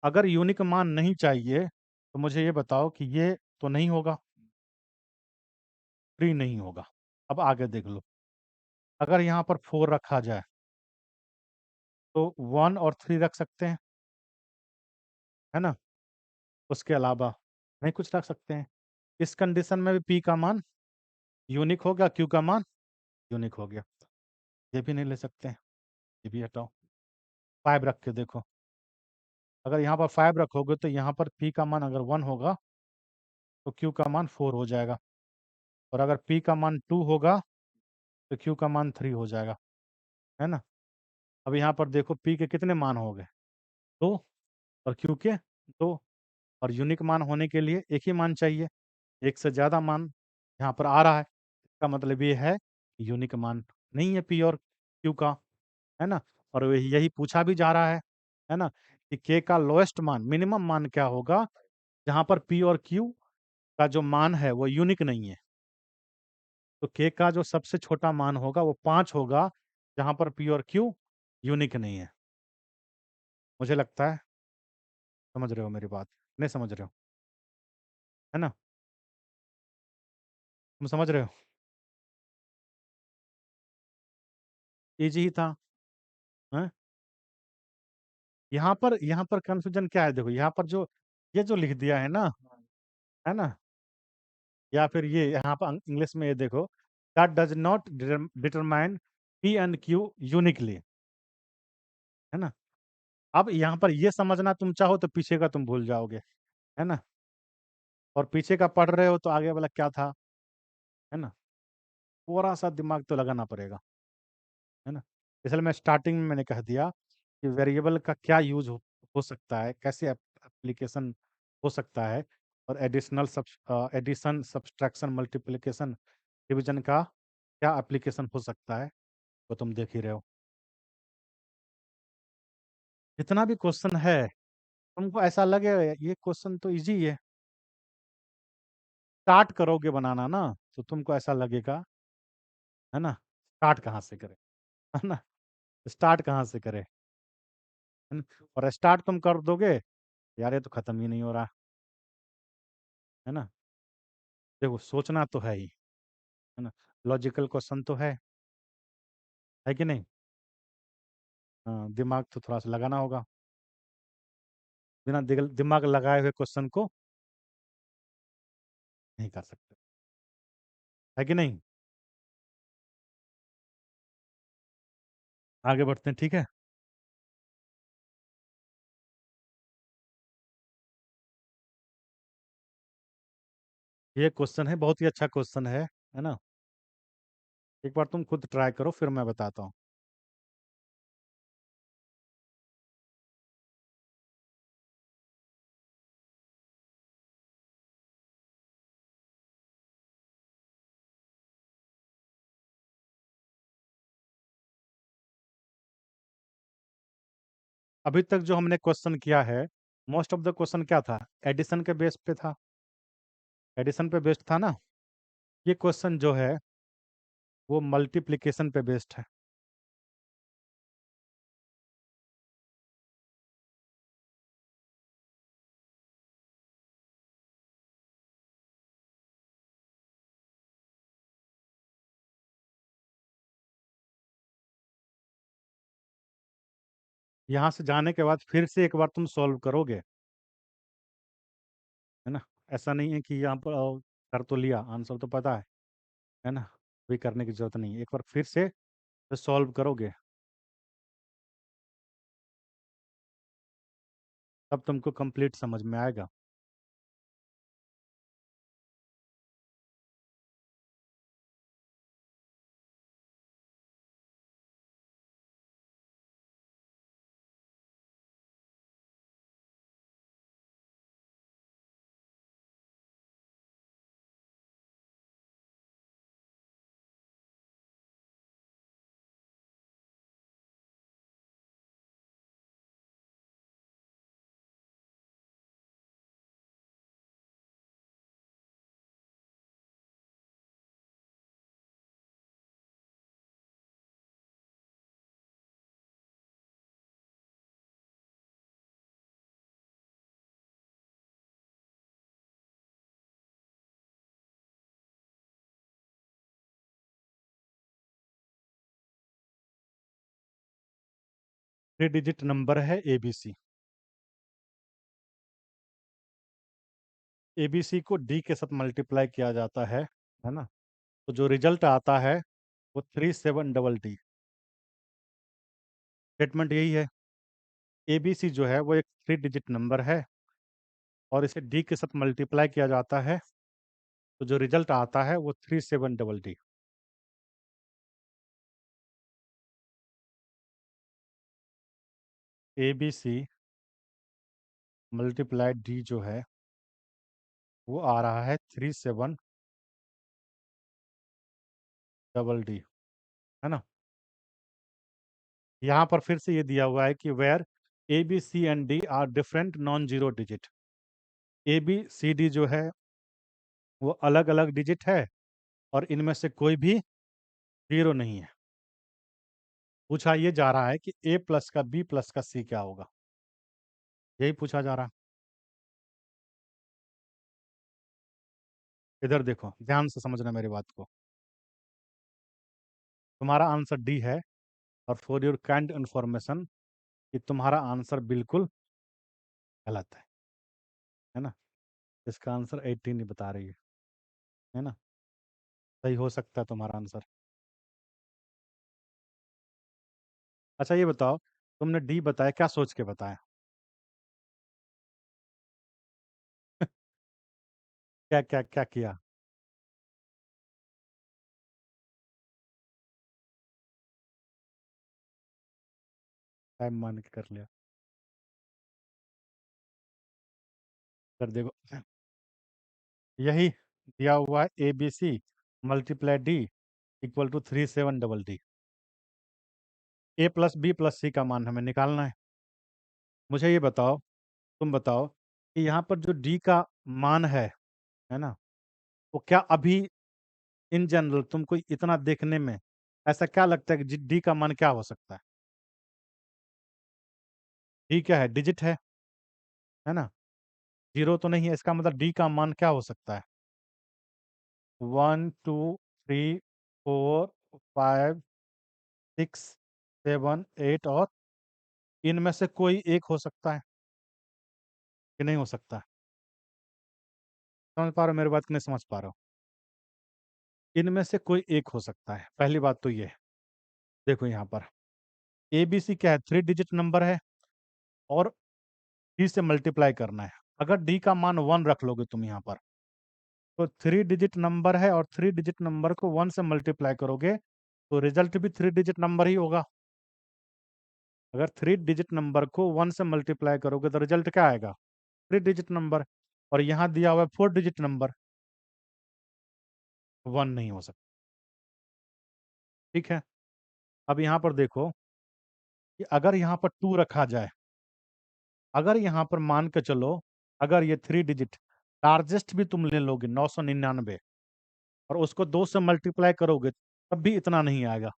अगर यूनिक मान नहीं चाहिए तो मुझे ये बताओ कि ये तो नहीं होगा, थ्री नहीं होगा। अब आगे देख लो, अगर यहाँ पर 4 रखा जाए तो 1 और 3 रख सकते हैं, है ना? उसके अलावा नहीं कुछ रख सकते हैं। इस कंडीशन में भी पी का मान यूनिक हो गया, क्यू का मान यूनिक हो गया। ये भी नहीं ले सकते हैं, ये भी हटाओ। 5 रख के देखो, अगर यहाँ पर 5 रखोगे तो यहाँ पर पी का मान अगर 1 होगा तो क्यू का मान 4 हो जाएगा। और अगर पी का मान 2 होगा तो क्यू का मान 3 हो जाएगा, है ना? अब यहाँ पर देखो, पी के कितने मान हो गए? 2, और क्यू के 2। और यूनिक मान होने के लिए एक ही मान चाहिए, एक से ज़्यादा मान यहाँ पर आ रहा है। इसका मतलब ये है यूनिक मान नहीं है पी और क्यू का, है ना? और यही पूछा भी जा रहा है ना, कि के का लोएस्ट मान, मिनिमम मान क्या होगा जहाँ पर पी और क्यू का जो मान है वो यूनिक नहीं है। तो के का जो सबसे छोटा मान होगा वो 5 होगा, जहाँ पर पी और क्यू यूनिक नहीं है। मुझे लगता है समझ रहे हो मेरी बात, नहीं समझ रहे हो, है ना? तुम समझ रहे हो? इजी ही था, हैं? यहाँ पर कंफ्यूजन क्या है देखो, यहाँ पर जो ये जो लिख दिया है ना, या फिर ये यहाँ पर इंग्लिश में ये देखो, that does not determine P and Q uniquely, है ना? अब यहाँ पर ये समझना तुम चाहो तो पीछे का तुम भूल जाओगे, है ना? और पीछे का पढ़ रहे हो तो आगे वाला क्या था, है ना? थोड़ा सा दिमाग तो लगाना पड़ेगा, है ना? इसलिए मैं स्टार्टिंग में मैंने कह दिया कि वेरिएबल का क्या यूज हो सकता है, कैसे एप्लीकेशन हो सकता है। और एडिशन, सब्सट्रैक्शन, मल्टीप्लिकेशन, डिवीजन का क्या एप्लीकेशन हो सकता है, वो तुम देख ही रहे हो। जितना भी क्वेश्चन है, तुमको ऐसा लगे ये क्वेश्चन तो इजी है, स्टार्ट करोगे बनाना ना, तो तुमको ऐसा लगेगा, है ना, स्टार्ट कहाँ से करें, है ना, स्टार्ट कहाँ से करें, है ना? और स्टार्ट तुम कर दोगे, यार ये तो खत्म ही नहीं हो रहा, है ना। देखो सोचना तो है ही, है ना, लॉजिकल क्वेश्चन तो है कि नहीं। हाँ, दिमाग तो थोड़ा सा लगाना होगा, बिना दिमाग लगाए हुए क्वेश्चन को नहीं कर सकते, है कि नहीं। आगे बढ़ते हैं, ठीक है। ये क्वेश्चन है, बहुत ही अच्छा क्वेश्चन है ना। एक बार तुम खुद ट्राई करो, फिर मैं बताता हूँ। अभी तक जो हमने क्वेश्चन किया है, मोस्ट ऑफ द क्वेश्चन क्या था, एडिशन के बेस पे था, एडिशन पे बेस्ड था ना। ये क्वेश्चन जो है वो मल्टीप्लिकेशन पे बेस्ड है। यहाँ से जाने के बाद फिर से एक बार तुम सॉल्व करोगे, है ना। ऐसा नहीं है कि यहाँ पर कर तो लिया, आंसर तो पता है ना, भी करने की जरूरत नहीं है, एक बार फिर से सॉल्व करोगे, तब तुमको कंप्लीट समझ में आएगा। थ्री डिजिट नंबर है एबीसी। एबीसी को डी के साथ मल्टीप्लाई किया जाता है ना। तो जो रिजल्ट आता है वो 37 डी। स्टेटमेंट यही है, एबीसी जो है वो एक थ्री डिजिट नंबर है, और इसे डी के साथ मल्टीप्लाई किया जाता है, तो जो रिजल्ट आता है वो 37 डी। एबीसी मल्टीप्लाई डी जो है वो आ रहा है 37 डी, है ना। यहाँ पर फिर से ये दिया हुआ है कि where A B C and D are different non zero digit. A B C D जो है वो अलग अलग डिजिट है, और इनमें से कोई भी जीरो नहीं है। पूछा ये जा रहा है कि ए प्लस का बी प्लस का सी क्या होगा, यही पूछा जा रहा है। इधर देखो, ध्यान से समझना मेरी बात को। तुम्हारा आंसर डी है, और फॉर योर काइंड इंफॉर्मेशन कि तुम्हारा आंसर बिल्कुल गलत है ना। इसका आंसर 18 ही बता रही है ना। सही हो सकता है तुम्हारा आंसर। अच्छा ये बताओ, तुमने डी बताया, क्या सोच के बताया? क्या क्या क्या किया? टाइम मान के कर लिया? कर देखो, यही दिया हुआ है, A B C multiply D equal to 37DD। A plus B plus C का मान हमें निकालना है। मुझे ये बताओ, तुम बताओ कि यहाँ पर जो डी का मान है ना, वो क्या अभी इन जनरल तुमको इतना देखने में ऐसा क्या लगता है कि डी का मान क्या हो सकता है? डी क्या है? डिजिट है ना, जीरो तो नहीं है। इसका मतलब डी का मान क्या हो सकता है? 1 2 3 4 5 6 7 8, और इनमें से कोई एक हो सकता है कि नहीं हो सकता? समझ पा रहे हो मेरी बात कि नहीं समझ पा रहे हो? इनमें से कोई एक हो सकता है, पहली बात तो ये है। देखो यहाँ पर ए बी सी क्या है? 3 डिजिट नंबर है और डी से मल्टीप्लाई करना है। अगर डी का मान 1 रख लोगे तुम यहाँ पर, तो 3 डिजिट नंबर है और 3 डिजिट नंबर को 1 से मल्टीप्लाई करोगे तो रिजल्ट भी 3 डिजिट नंबर ही होगा। अगर 3 डिजिट नंबर को 1 से मल्टीप्लाई करोगे तो रिजल्ट क्या आएगा? 3 डिजिट नंबर। और यहाँ दिया हुआ है 4 डिजिट नंबर, 1 नहीं हो सकता। ठीक है, अब यहाँ पर देखो कि अगर यहाँ पर 2 रखा जाए, अगर यहाँ पर मान के चलो, अगर ये 3 डिजिट लार्जेस्ट भी तुम ले लोगे 999 और उसको 2 से मल्टीप्लाई करोगे तब भी इतना नहीं आएगा।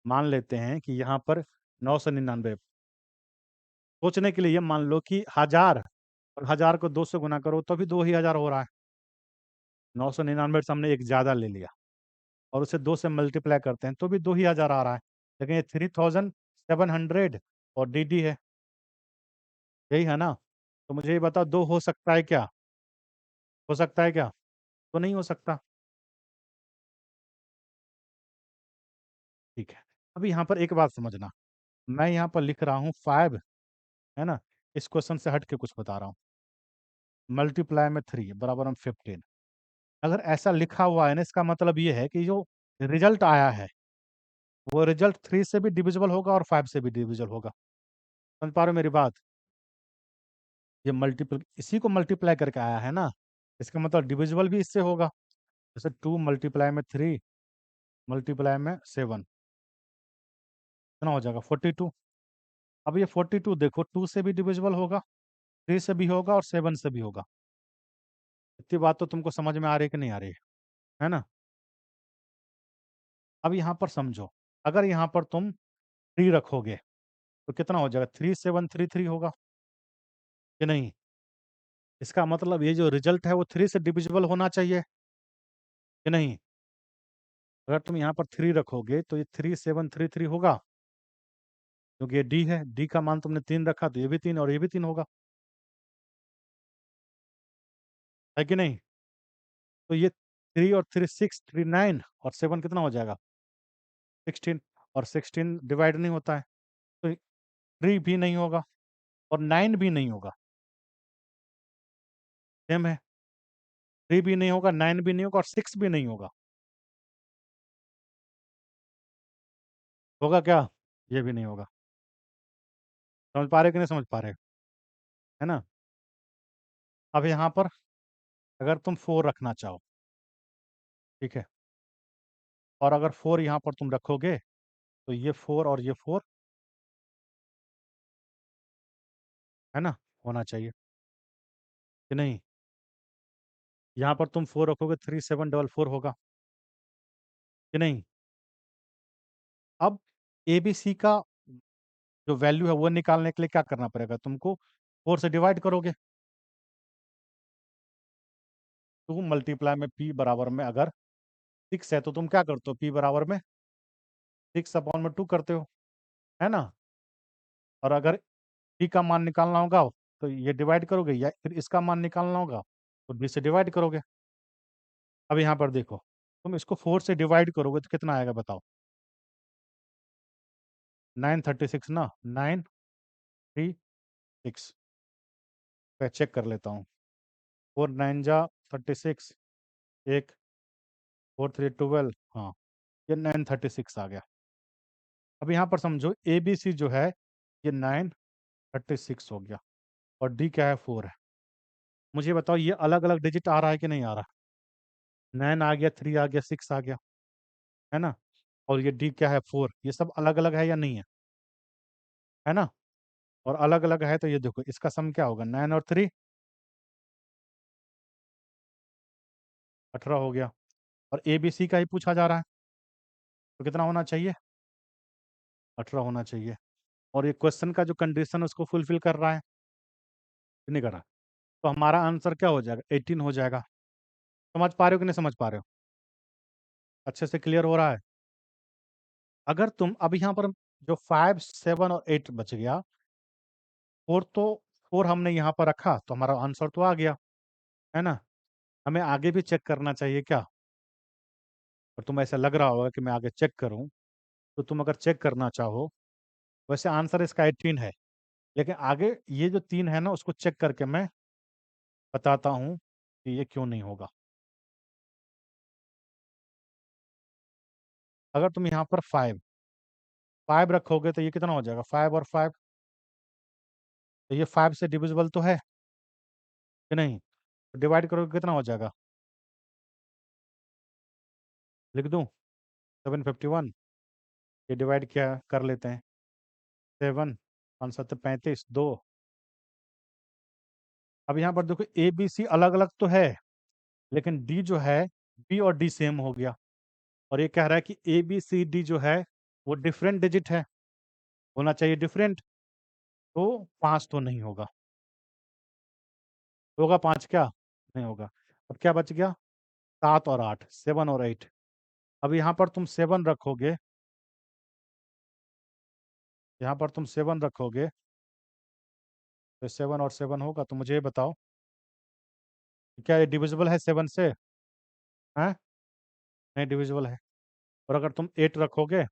मान लेते हैं कि यहाँ पर 999, सोचने के लिए ये मान लो कि 1000, और 1000 को 2 से गुना करो तो भी 2000 हो रहा है। 999 से हमने एक ज़्यादा ले लिया और उसे 2 से मल्टीप्लाई करते हैं तो भी 2000 आ रहा है, लेकिन ये 3700 और डी डी है, यही है ना? तो मुझे ये बताओ, 2 हो सकता है क्या? हो सकता है क्या? तो नहीं हो सकता। ठीक है, अब यहाँ पर एक बात समझना, मैं यहाँ पर लिख रहा हूँ 5, है ना, इस क्वेश्चन से हट के कुछ बता रहा हूँ। मल्टीप्लाई में 3 बराबर हम 15, अगर ऐसा लिखा हुआ है ना, इसका मतलब ये है कि जो रिजल्ट आया है वो रिजल्ट 3 से भी डिविजिबल होगा और 5 से भी डिविजिबल होगा। समझ पा रहे हो मेरी बात? ये मल्टीपल इसी को मल्टीप्लाई करके आया है ना, इसका मतलब डिविजिबल भी इससे होगा। जैसे 2 मल्टीप्लाई में 3 मल्टीप्लाई में 7 कितना हो जाएगा? 42। अब ये 42 देखो 2 से भी डिविजिबल होगा, 3 से भी होगा और 7 से भी होगा। इतनी बात तो तुमको समझ में आ रही है कि नहीं आ रही है ना? अब यहाँ पर समझो, अगर यहाँ पर तुम 3 रखोगे तो कितना हो जाएगा? 3733 होगा कि नहीं? इसका मतलब ये जो रिजल्ट है वो 3 से डिविजिबल होना चाहिए कि नहीं? अगर तुम यहाँ पर 3 रखोगे तो ये 3733 होगा, क्योंकि ये डी है। डी का मान तुमने 3 रखा तो ये भी 3 और ये भी 3 होगा, है कि नहीं? तो ये 3 और 3 6, 3 9 और 7 कितना हो जाएगा? 16, और 16 डिवाइड नहीं होता है तो 3 भी नहीं होगा और 9 भी नहीं होगा। सेम है, 3 भी नहीं होगा, 9 भी नहीं होगा और 6 भी नहीं होगा। होगा क्या? ये भी नहीं होगा। समझ पा रहे कि नहीं समझ पा रहे? है ना? अब यहाँ पर अगर तुम 4 रखना चाहो, ठीक है, और अगर 4 यहाँ पर तुम रखोगे तो ये 4 और ये 4, है ना, होना चाहिए कि नहीं? यहाँ पर तुम 4 रखोगे 3744 होगा कि नहीं? अब एबीसी का जो वैल्यू है वो निकालने के लिए क्या करना पड़ेगा तुमको? 4 से डिवाइड करोगे। 2 मल्टीप्लाई में पी बराबर में अगर 6 है तो तुम क्या करते हो? पी बराबर में 6/2 करते हो, है ना? और अगर पी का मान निकालना होगा तो ये डिवाइड करोगे, या फिर इसका मान निकालना होगा तो डी से डिवाइड करोगे। अब यहाँ पर देखो, तुम इसको 4 से डिवाइड करोगे तो कितना आएगा बताओ? 936 ना, 936। मैं चेक कर लेता हूँ। 4 9 जा 36, एक 4 3 12, हाँ, ये 936 आ गया। अब यहाँ पर समझो ए बी सी जो है ये 936 हो गया और डी क्या है? 4 है। मुझे बताओ ये अलग अलग डिजिट आ रहा है कि नहीं आ रहा? 9 आ गया, 3 आ गया, 6 आ गया, है ना? और ये डी क्या है, 4, ये सब अलग अलग है या नहीं है? है ना? और अलग अलग है तो ये देखो इसका सम क्या होगा, 9 और 3 18 हो गया। और ए बी सी का ही पूछा जा रहा है, तो कितना होना चाहिए? 18 होना चाहिए। और ये क्वेश्चन का जो कंडीशन उसको फुलफिल कर रहा है कि नहीं कर रहा? तो हमारा आंसर क्या हो जाएगा, 18 हो जाएगा। समझ पा रहे हो कि नहीं समझ पा रहे हो? अच्छे से क्लियर हो रहा है? अगर तुम अब यहाँ पर जो 5, 7 और 8 बच गया, 4 तो 4 हमने यहाँ पर रखा तो हमारा आंसर तो आ गया, है ना? हमें आगे भी चेक करना चाहिए क्या? और तुम ऐसा लग रहा होगा कि मैं आगे चेक करूं, तो तुम अगर चेक करना चाहो, वैसे आंसर इसका 18 है, लेकिन आगे ये जो 3 है ना उसको चेक करके मैं बताता हूँ कि ये क्यों नहीं होगा। अगर तुम यहाँ पर 5 रखोगे तो ये कितना हो जाएगा, 5 और 5, तो ये 5 से डिविजिबल तो है कि नहीं? तो डिवाइड करोगे कितना हो जाएगा, लिख दूं 751। ये डिवाइड क्या कर लेते हैं, 7, 5 7 35, 2। अब यहाँ पर देखो ए बी सी अलग अलग तो है, लेकिन डी जो है, बी और डी सेम हो गया। और ये कह रहा है कि ए बी सी डी जो है वो डिफरेंट डिजिट है, होना चाहिए डिफरेंट। तो 5 तो नहीं होगा, होगा 5 क्या? नहीं होगा। अब क्या बच गया, 7 और 8, 7 और 8। अब यहाँ पर तुम 7 रखोगे, यहाँ पर तुम 7 रखोगे तो 7 और 7 होगा। तो मुझे ये बताओ कि क्या ये डिविजिबल है 7 से? हैं? नहीं डिविजिबल है। और अगर तुम 8 रखोगे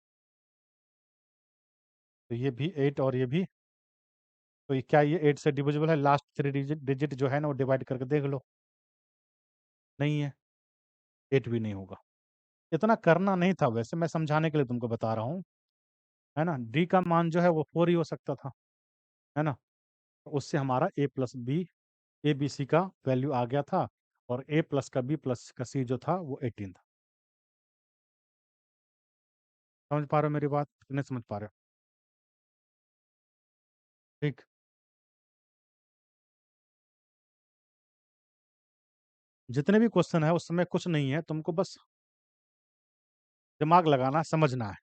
तो ये भी 8 और ये भी, तो ये क्या ये 8 से डिविजिबल है? लास्ट 3 डिजिट डिजिट जो है ना वो डिवाइड करके देख लो, नहीं है, 8 भी नहीं होगा। इतना करना नहीं था, वैसे मैं समझाने के लिए तुमको बता रहा हूँ, है ना? डी का मान जो है वो 4 ही हो सकता था, है ना? तो उससे हमारा A plus B, A B C का वैल्यू आ गया था, और ए प्लस का बी प्लस का सी जो था वो 18 था। समझ पा रहे हो मेरी बात, नहीं समझ पा रहे हो? ठीक। जितने भी क्वेश्चन है उस समय कुछ नहीं है, तुमको बस दिमाग लगाना, समझना है,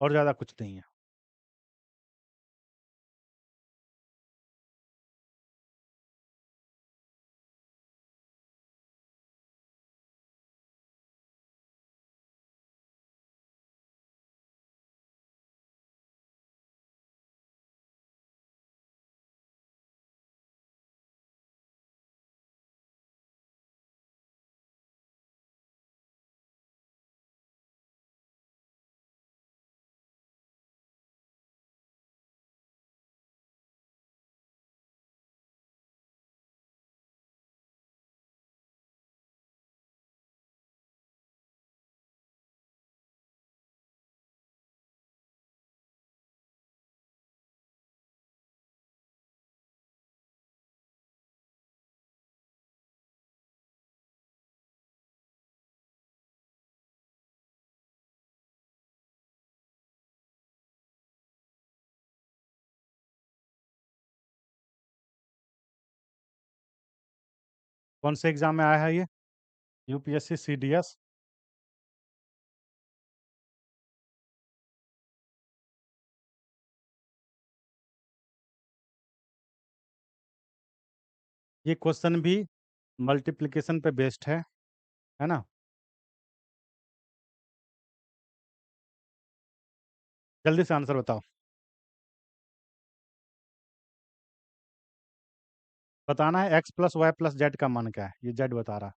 और ज्यादा कुछ नहीं है। कौन से एग्जाम में आया है ये? UPSC CDS. ये क्वेश्चन भी मल्टीप्लिकेशन पे बेस्ड है ना? जल्दी से आंसर बताओ। बताना है x plus Y plus z का मान क्या है, ये जेड बता रहा है।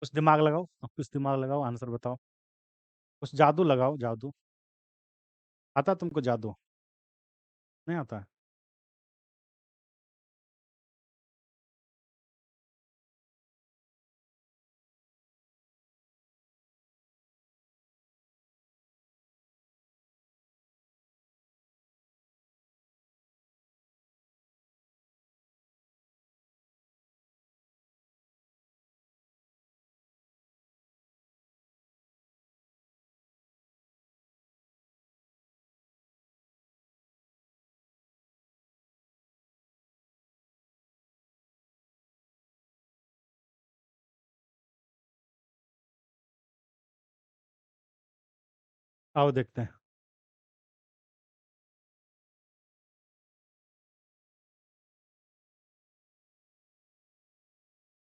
कुछ दिमाग लगाओ, कुछ दिमाग लगाओ, आंसर बताओ। कुछ जादू लगाओ, जादू। आता तुमको जादू? नहीं आता है? आओ देखते हैं।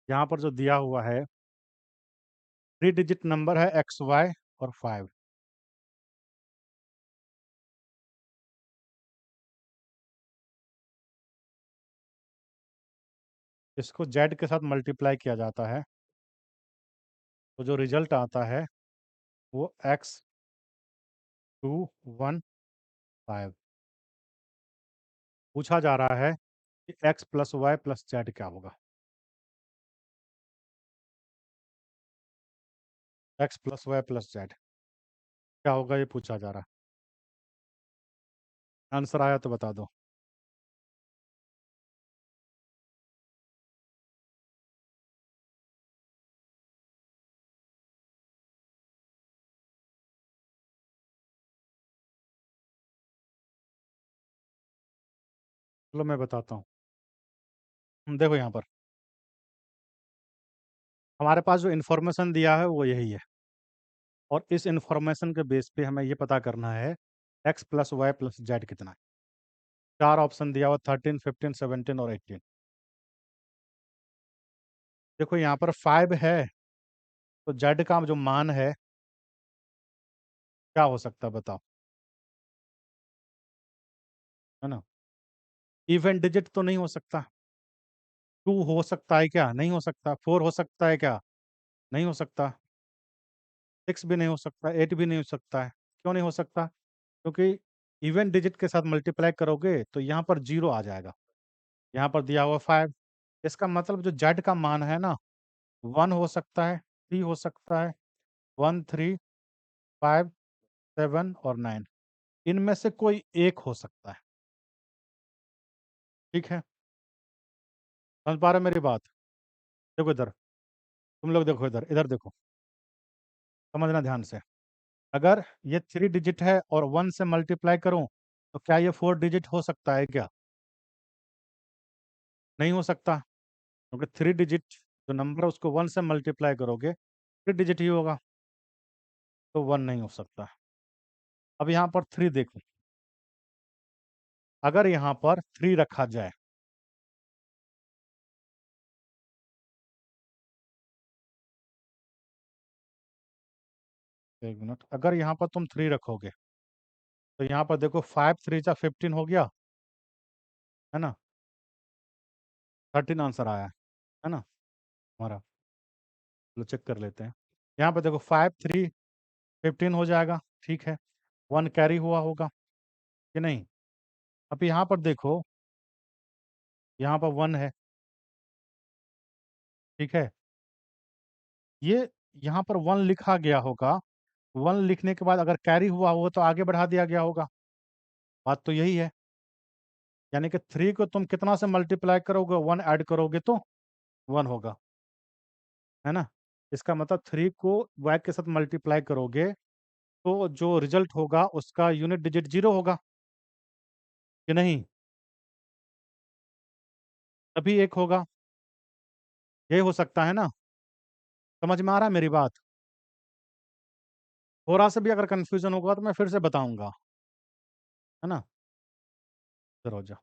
यहाँ पर जो दिया हुआ है, 3 डिजिट नंबर है XY और 5। इसको Z के साथ मल्टीप्लाई किया जाता है, तो जो रिजल्ट आता है वो X215। पूछा जा रहा है कि X+Y+Z क्या होगा। X+Y+Z क्या होगा, ये पूछा जा रहा है। आंसर आया तो बता दो। चलो मैं बताता हूँ। देखो यहाँ पर हमारे पास जो इन्फॉर्मेशन दिया है वो यही है, और इस इन्फॉर्मेशन के बेस पे हमें ये पता करना है X+Y+Z कितना है। 4 ऑप्शन दिया हुआ, 13, 15, 17 और 18। देखो यहाँ पर 5 है, तो Z का जो मान है क्या हो सकता है बताओ, है ना। इवन डिजिट तो नहीं हो सकता। 2 हो सकता है क्या, नहीं हो सकता। 4 हो सकता है क्या, नहीं हो सकता। 6 भी नहीं हो सकता, 8 भी नहीं हो सकता है। क्यों नहीं हो सकता? क्योंकि इवन डिजिट के साथ मल्टीप्लाई करोगे तो यहाँ पर 0 आ जाएगा। यहाँ पर दिया हुआ 5, इसका मतलब जो जेड का मान है ना, 1 हो सकता है, 3 हो सकता है, 1, 3, 5, 7 और 9, इनमें से कोई एक हो सकता है। ठीक है, समझ पा रहे हो मेरी बात? देखो इधर, तुम लोग देखो इधर, इधर देखो, समझना ध्यान से। अगर ये 3 डिजिट है और 1 से मल्टीप्लाई करूं तो क्या ये 4 डिजिट हो सकता है क्या? नहीं हो सकता, क्योंकि 3 डिजिट जो नंबर है उसको 1 से मल्टीप्लाई करोगे 3 डिजिट ही होगा, तो 1 नहीं हो सकता। अब यहाँ पर 3 देखो, अगर यहाँ पर 3 रखा जाए, एक मिनट, अगर यहाँ पर तुम 3 रखोगे तो यहाँ पर देखो 5 3 जा 15 हो गया, है ना। 13 आंसर आया है ना हमारा। चलो चेक कर लेते हैं। यहाँ पर देखो 5 3 15 हो जाएगा, ठीक है। 1 कैरी हुआ होगा कि नहीं? अब यहाँ पर देखो, यहाँ पर 1 है, ठीक है। ये यहाँ पर 1 लिखा गया होगा, 1 लिखने के बाद अगर कैरी हुआ होगा तो आगे बढ़ा दिया गया होगा। बात तो यही है, यानी कि 3 को तुम कितना से मल्टीप्लाई करोगे, 1 ऐड करोगे तो 1 होगा, है ना। इसका मतलब 3 को y के साथ मल्टीप्लाई करोगे तो जो रिजल्ट होगा उसका यूनिट डिजिट 0 होगा कि नहीं? तभी एक होगा, यही हो सकता है ना। समझ में आ रहा है मेरी बात? थोड़ा सा भी अगर कंफ्यूजन होगा तो मैं फिर से बताऊंगा, है ना। चलो जा,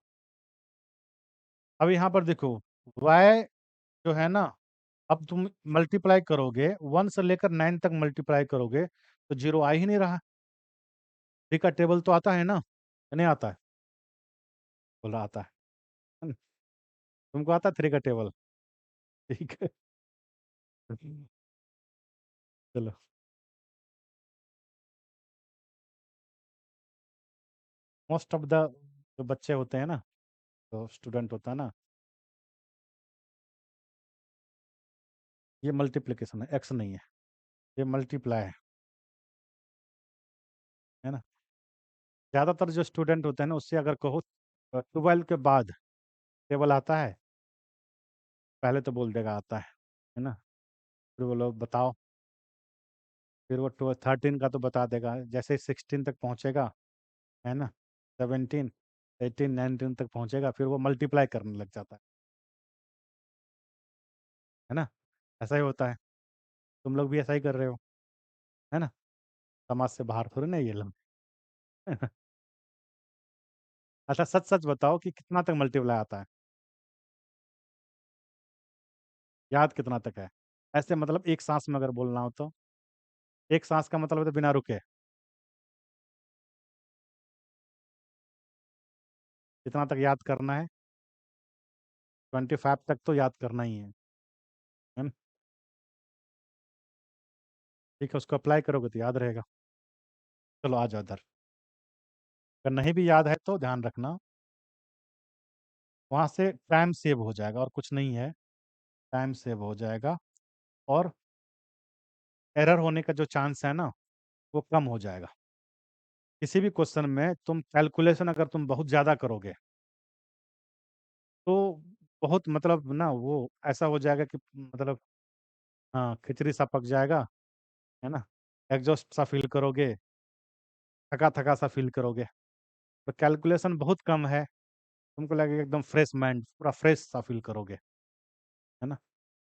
अब यहाँ पर देखो, y जो है ना, अब तुम मल्टीप्लाई करोगे 1 से लेकर 9 तक मल्टीप्लाई करोगे तो 0 आ ही नहीं रहा। 3 का टेबल तो आता है ना, नहीं आता है? बोला आता है ना? तुमको आता है 3 का टेबल? ठीक है। चलो, मोस्ट ऑफ द जो बच्चे होते हैं ना, जो स्टूडेंट होता है ना, ये मल्टीप्लिकेशन है, एक्स नहीं है, ये मल्टीप्लाई है ना। ज़्यादातर जो स्टूडेंट होते हैं ना, उससे अगर कहो 12 के बाद टेबल आता है, पहले तो बोल देगा आता है ना। फिर वो लोग बताओ, फिर वो 13 का तो बता देगा, जैसे 16 तक पहुंचेगा, है ना, 17, 18, 19 तक पहुंचेगा, फिर वो मल्टीप्लाई करने लग जाता है ना। ऐसा ही होता है, तुम लोग भी ऐसा ही कर रहे हो, है ना। समाज से बाहर थोड़ी ना ये लोग। अच्छा सच सच बताओ कि कितना तक मल्टीप्लाई आता है, याद कितना तक है? ऐसे मतलब एक सांस में अगर बोलना हो तो, एक सांस का मतलब है तो बिना रुके कितना तक याद करना है? 25 तक तो याद करना ही है ना? ठीक है, उसको अप्लाई करोगे तो याद रहेगा। चलो आ जाओ इधर। अगर नहीं भी याद है तो ध्यान रखना, वहाँ से टाइम सेव हो जाएगा और कुछ नहीं है, टाइम सेव हो जाएगा और एरर होने का जो चांस है ना, वो कम हो जाएगा। किसी भी क्वेश्चन में तुम कैलकुलेशन अगर तुम बहुत ज़्यादा करोगे तो बहुत मतलब ना वो ऐसा हो जाएगा कि मतलब हाँ, खिचड़ी सा पक जाएगा, है ना? एग्जॉस्ट सा फ़ील करोगे, थका-थका सा फ़ील करोगे। तो कैलकुलेशन बहुत कम है, तुमको लगेगा एकदम फ्रेश माइंड, पूरा फ्रेश सा फ़ील करोगे, है ना?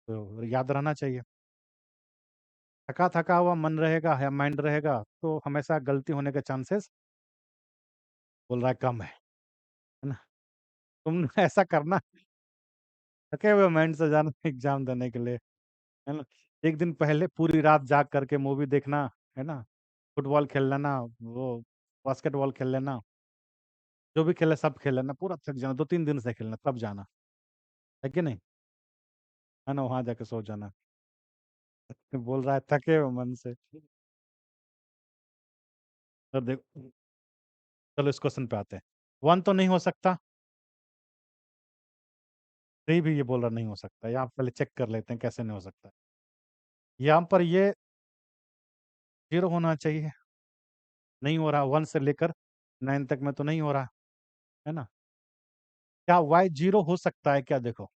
तो याद रहना चाहिए। थका-थका हुआ मन रहेगा या माइंड रहेगा, तो हमेशा गलती होने के चांसेस बोल रहा है कम है ना? तुम ऐसा करना, थके हुए माइंड से जाना एग्ज़ाम देने के लिए, है ना? एक दिन पहले पूरी रात जाग करके मूवी देखना, है ना? फुटबॉल खेल लेना, वो बास्केटबॉल खेल लेना, जो भी खेले सब खेल लेना, पूरा थक जाना, 2-3 दिन से खेलना, तब जाना, है कि नहीं? है ना? वहाँ जाके सो जाना। बोल रहा है थके हुए मन से। तो देखो, चलो इस क्वेश्चन पे आते हैं। 1 तो नहीं हो सकता, 3 भी ये बोल रहा नहीं हो सकता। यहाँ पहले चेक कर लेते हैं कैसे नहीं हो सकता। यहाँ पर ये 0 होना चाहिए, नहीं हो रहा, 1 से लेकर 9 तक में तो नहीं हो रहा, है ना? क्या y 0 हो सकता है क्या देखो?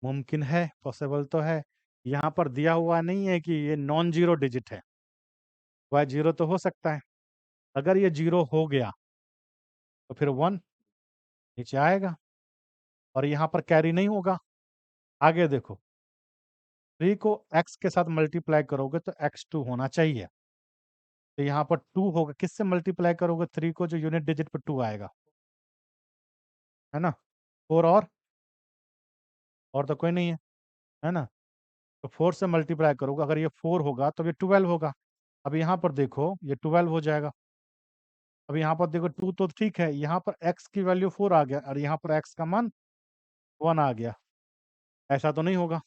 मुमकिन है, पॉसिबल तो है। यहाँ पर दिया हुआ नहीं है कि ये नॉन ज़ीरो डिजिट है, y 0 तो हो सकता है। अगर ये 0 हो गया, तो फिर 1 नीचे आएगा और यहाँ पर कैरी नहीं होगा। आगे देखो, 3 को x के साथ मल्टीप्लाई करोगे तो x2 होना चाहिए। तो यहाँ पर 2 होगा, किससे मल्टीप्लाई करोगे 3 को, जो यूनिट डिजिट पे 2 आएगा, है ना? 4 और तो कोई नहीं है ना? तो 4 से मल्टीप्लाई करोगे, अगर ये 4 होगा तो ये 12 होगा। अब यहाँ पर देखो ये 12 हो जाएगा। अब यहाँ पर देखो 2 तो ठीक है, यहाँ पर x की वैल्यू 4 आ गया और यहाँ पर x का मान 1 आ गया। ऐसा तो नहीं होगा।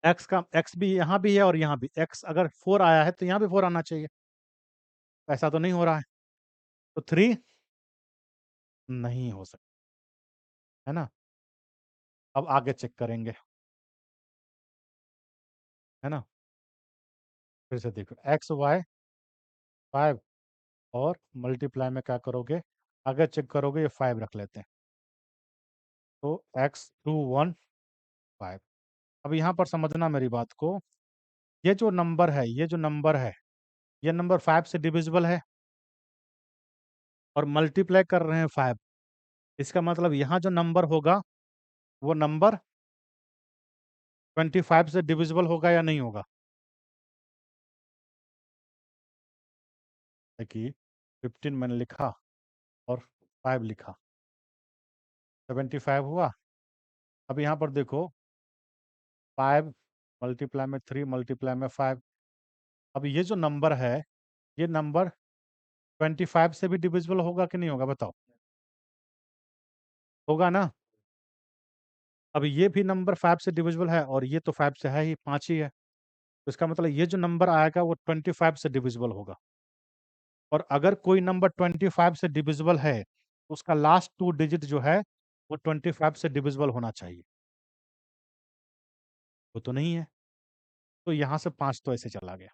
x भी यहाँ भी है और यहाँ भी। x अगर 4 आया है तो यहाँ भी 4 आना चाहिए। ऐसा तो नहीं हो रहा है। तो 3 नहीं हो सकता, है ना? अब आगे चेक करेंगे, है ना? फिर से देखो x, y 5 और मल्टीप्लाई में क्या करोगे? आगे चेक करोगे, ये 5 रख लेते हैं। तो x 2 1 5। अब यहाँ पर समझना मेरी बात को, ये जो नंबर है, ये नंबर 5 से डिविजिबल है और मल्टीप्लाई कर रहे हैं 5। इसका मतलब यहाँ जो नंबर होगा, वो नंबर 25 से डिविजिबल होगा या नहीं होगा? देखिए 15 मैंने लिखा और 5 लिखा, 75 हुआ। अब यहाँ पर देखो 5 मल्टीप्लाई में 3 मल्टीप्लाई में 5। अब ये जो नंबर है, ये नंबर 25 से भी डिविजिबल होगा कि नहीं होगा बताओ? होगा ना? अब ये भी नंबर 5 से डिविजिबल है और ये तो 5 से है ही, 5 ही है। तो इसका मतलब ये जो नंबर आएगा वो 25 से डिविजिबल होगा। और अगर कोई नंबर 25 से डिविजिबल है, तो उसका लास्ट 2 डिजिट जो है, वो 25 से डिविजिबल होना चाहिए। वो तो नहीं है। तो यहाँ से 5 तो ऐसे चला गया।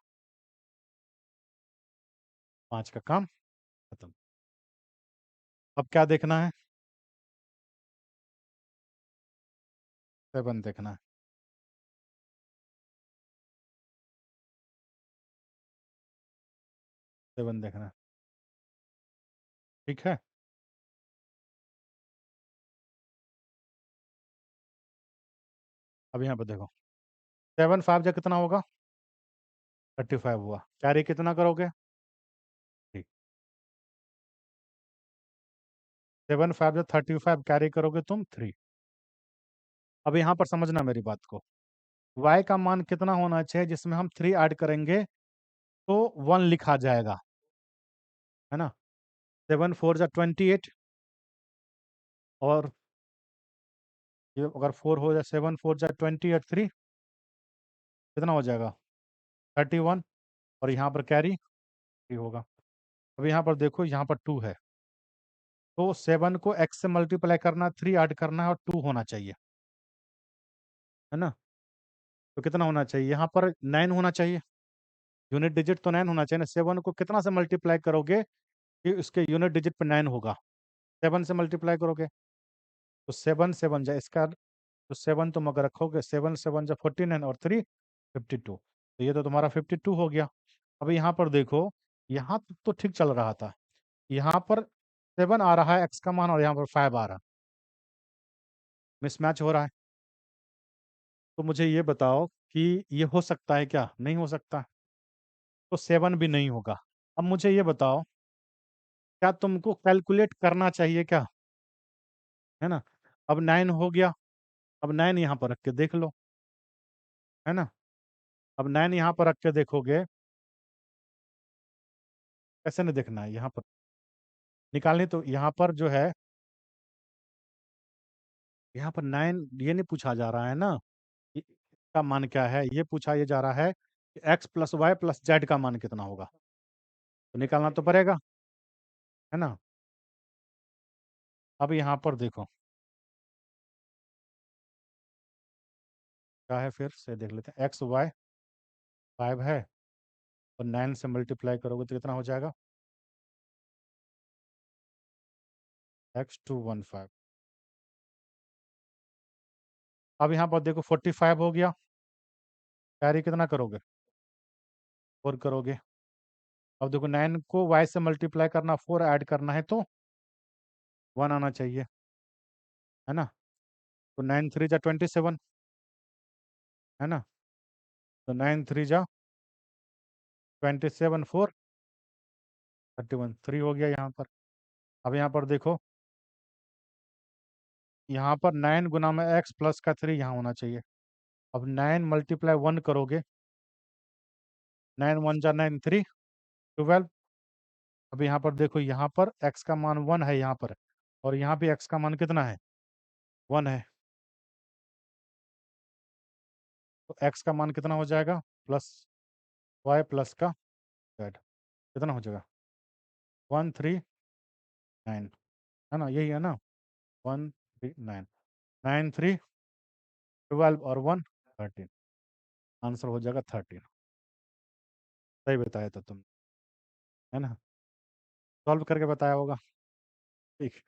5 का काम खत्म। अब क्या देखना है? 7 देखना है। 7 देखना है। ठीक है? अब यहाँ पे देखो, 7 5 जा कितना होगा? 35 हुआ। कैरी कितना करोगे? 3। 7 5 जो 35 कैरी करोगे तुम 3। अब यहाँ पर समझना मेरी बात को। y का मान कितना होना चाहिए जिसमें हम 3 ऐड करेंगे तो 1 लिखा जाएगा, है ना? 7 4 जा 28, और ये अगर 4 हो जाए, 7 4 जा 28, 3 कितना हो जाएगा? 31। और यहाँ पर कैरी 3 होगा। अब यहाँ पर देखो, यहाँ पर 2 है, तो 7 को x से मल्टीप्लाई करना, 3 ऐड करना है और 2 होना चाहिए, है ना? तो कितना होना चाहिए? यहाँ पर 9 होना चाहिए। यूनिट डिजिट तो 9 होना चाहिए ना। 7 को कितना से मल्टीप्लाई करोगे कि उसके यूनिट डिजिट पे 9 होगा? 7 से मल्टीप्लाई करोगे तो 7 7 जा इसका, तो 7 तुम अगर रखोगे, 7 7 जा 49 और 3 52, तो ये तो तुम्हारा 52 हो गया। अब यहाँ पर देखो, यहाँ तक तो ठीक चल रहा था, यहाँ पर 7 आ रहा है एक्स का मान और यहाँ पर 5 आ रहा है, मिसमैच हो रहा है। तो मुझे ये बताओ कि ये हो सकता है क्या? नहीं हो सकता। तो 7 भी नहीं होगा। अब मुझे ये बताओ, क्या तुमको कैलकुलेट करना चाहिए क्या? है ना? अब 9 हो गया, अब 9 यहाँ पर रख के देख लो, है ना? अब 9 यहाँ पर रख के देखोगे, कैसे नहीं देखना है? यहाँ पर निकालनी, तो यहाँ पर जो है, यहाँ पर 9 ये नहीं पूछा जा रहा है ना कि का मान क्या है, ये पूछा ये जा रहा है कि x plus Y plus z का मान कितना होगा, तो निकालना तो पड़ेगा, है ना? अब यहाँ पर देखो क्या है, फिर से देख लेते हैं। एक्स वाई 5 है और 9 से मल्टीप्लाई करोगे तो कितना हो जाएगा? x215। अब यहाँ पर देखो 45 हो गया, कैरी कितना करोगे? 4 करोगे। अब देखो 9 को y से मल्टीप्लाई करना, 4 ऐड करना है तो 1 आना चाहिए, है ना? तो 9 3 जा 27, है ना? तो 9 3 जा 27, 4 31, 3 हो गया यहाँ पर। अब यहाँ पर देखो, यहाँ पर 9 गुना में x प्लस का 3 यहाँ होना चाहिए। अब 9 मल्टीप्लाई 1 करोगे, 9 1 जा 9 3 12। अब यहाँ पर देखो, यहाँ पर x का मान 1 है यहाँ पर, और यहाँ भी x का मान कितना है? 1 है। तो x का मान कितना हो जाएगा? प्लस y प्लस का z, कितना हो जाएगा? 139, है ना? यही है ना? 139, 9 3 12 और 1 13, आंसर हो जाएगा 13। सही बताया था तुम, है ना? सॉल्व करके बताया होगा। ठीक।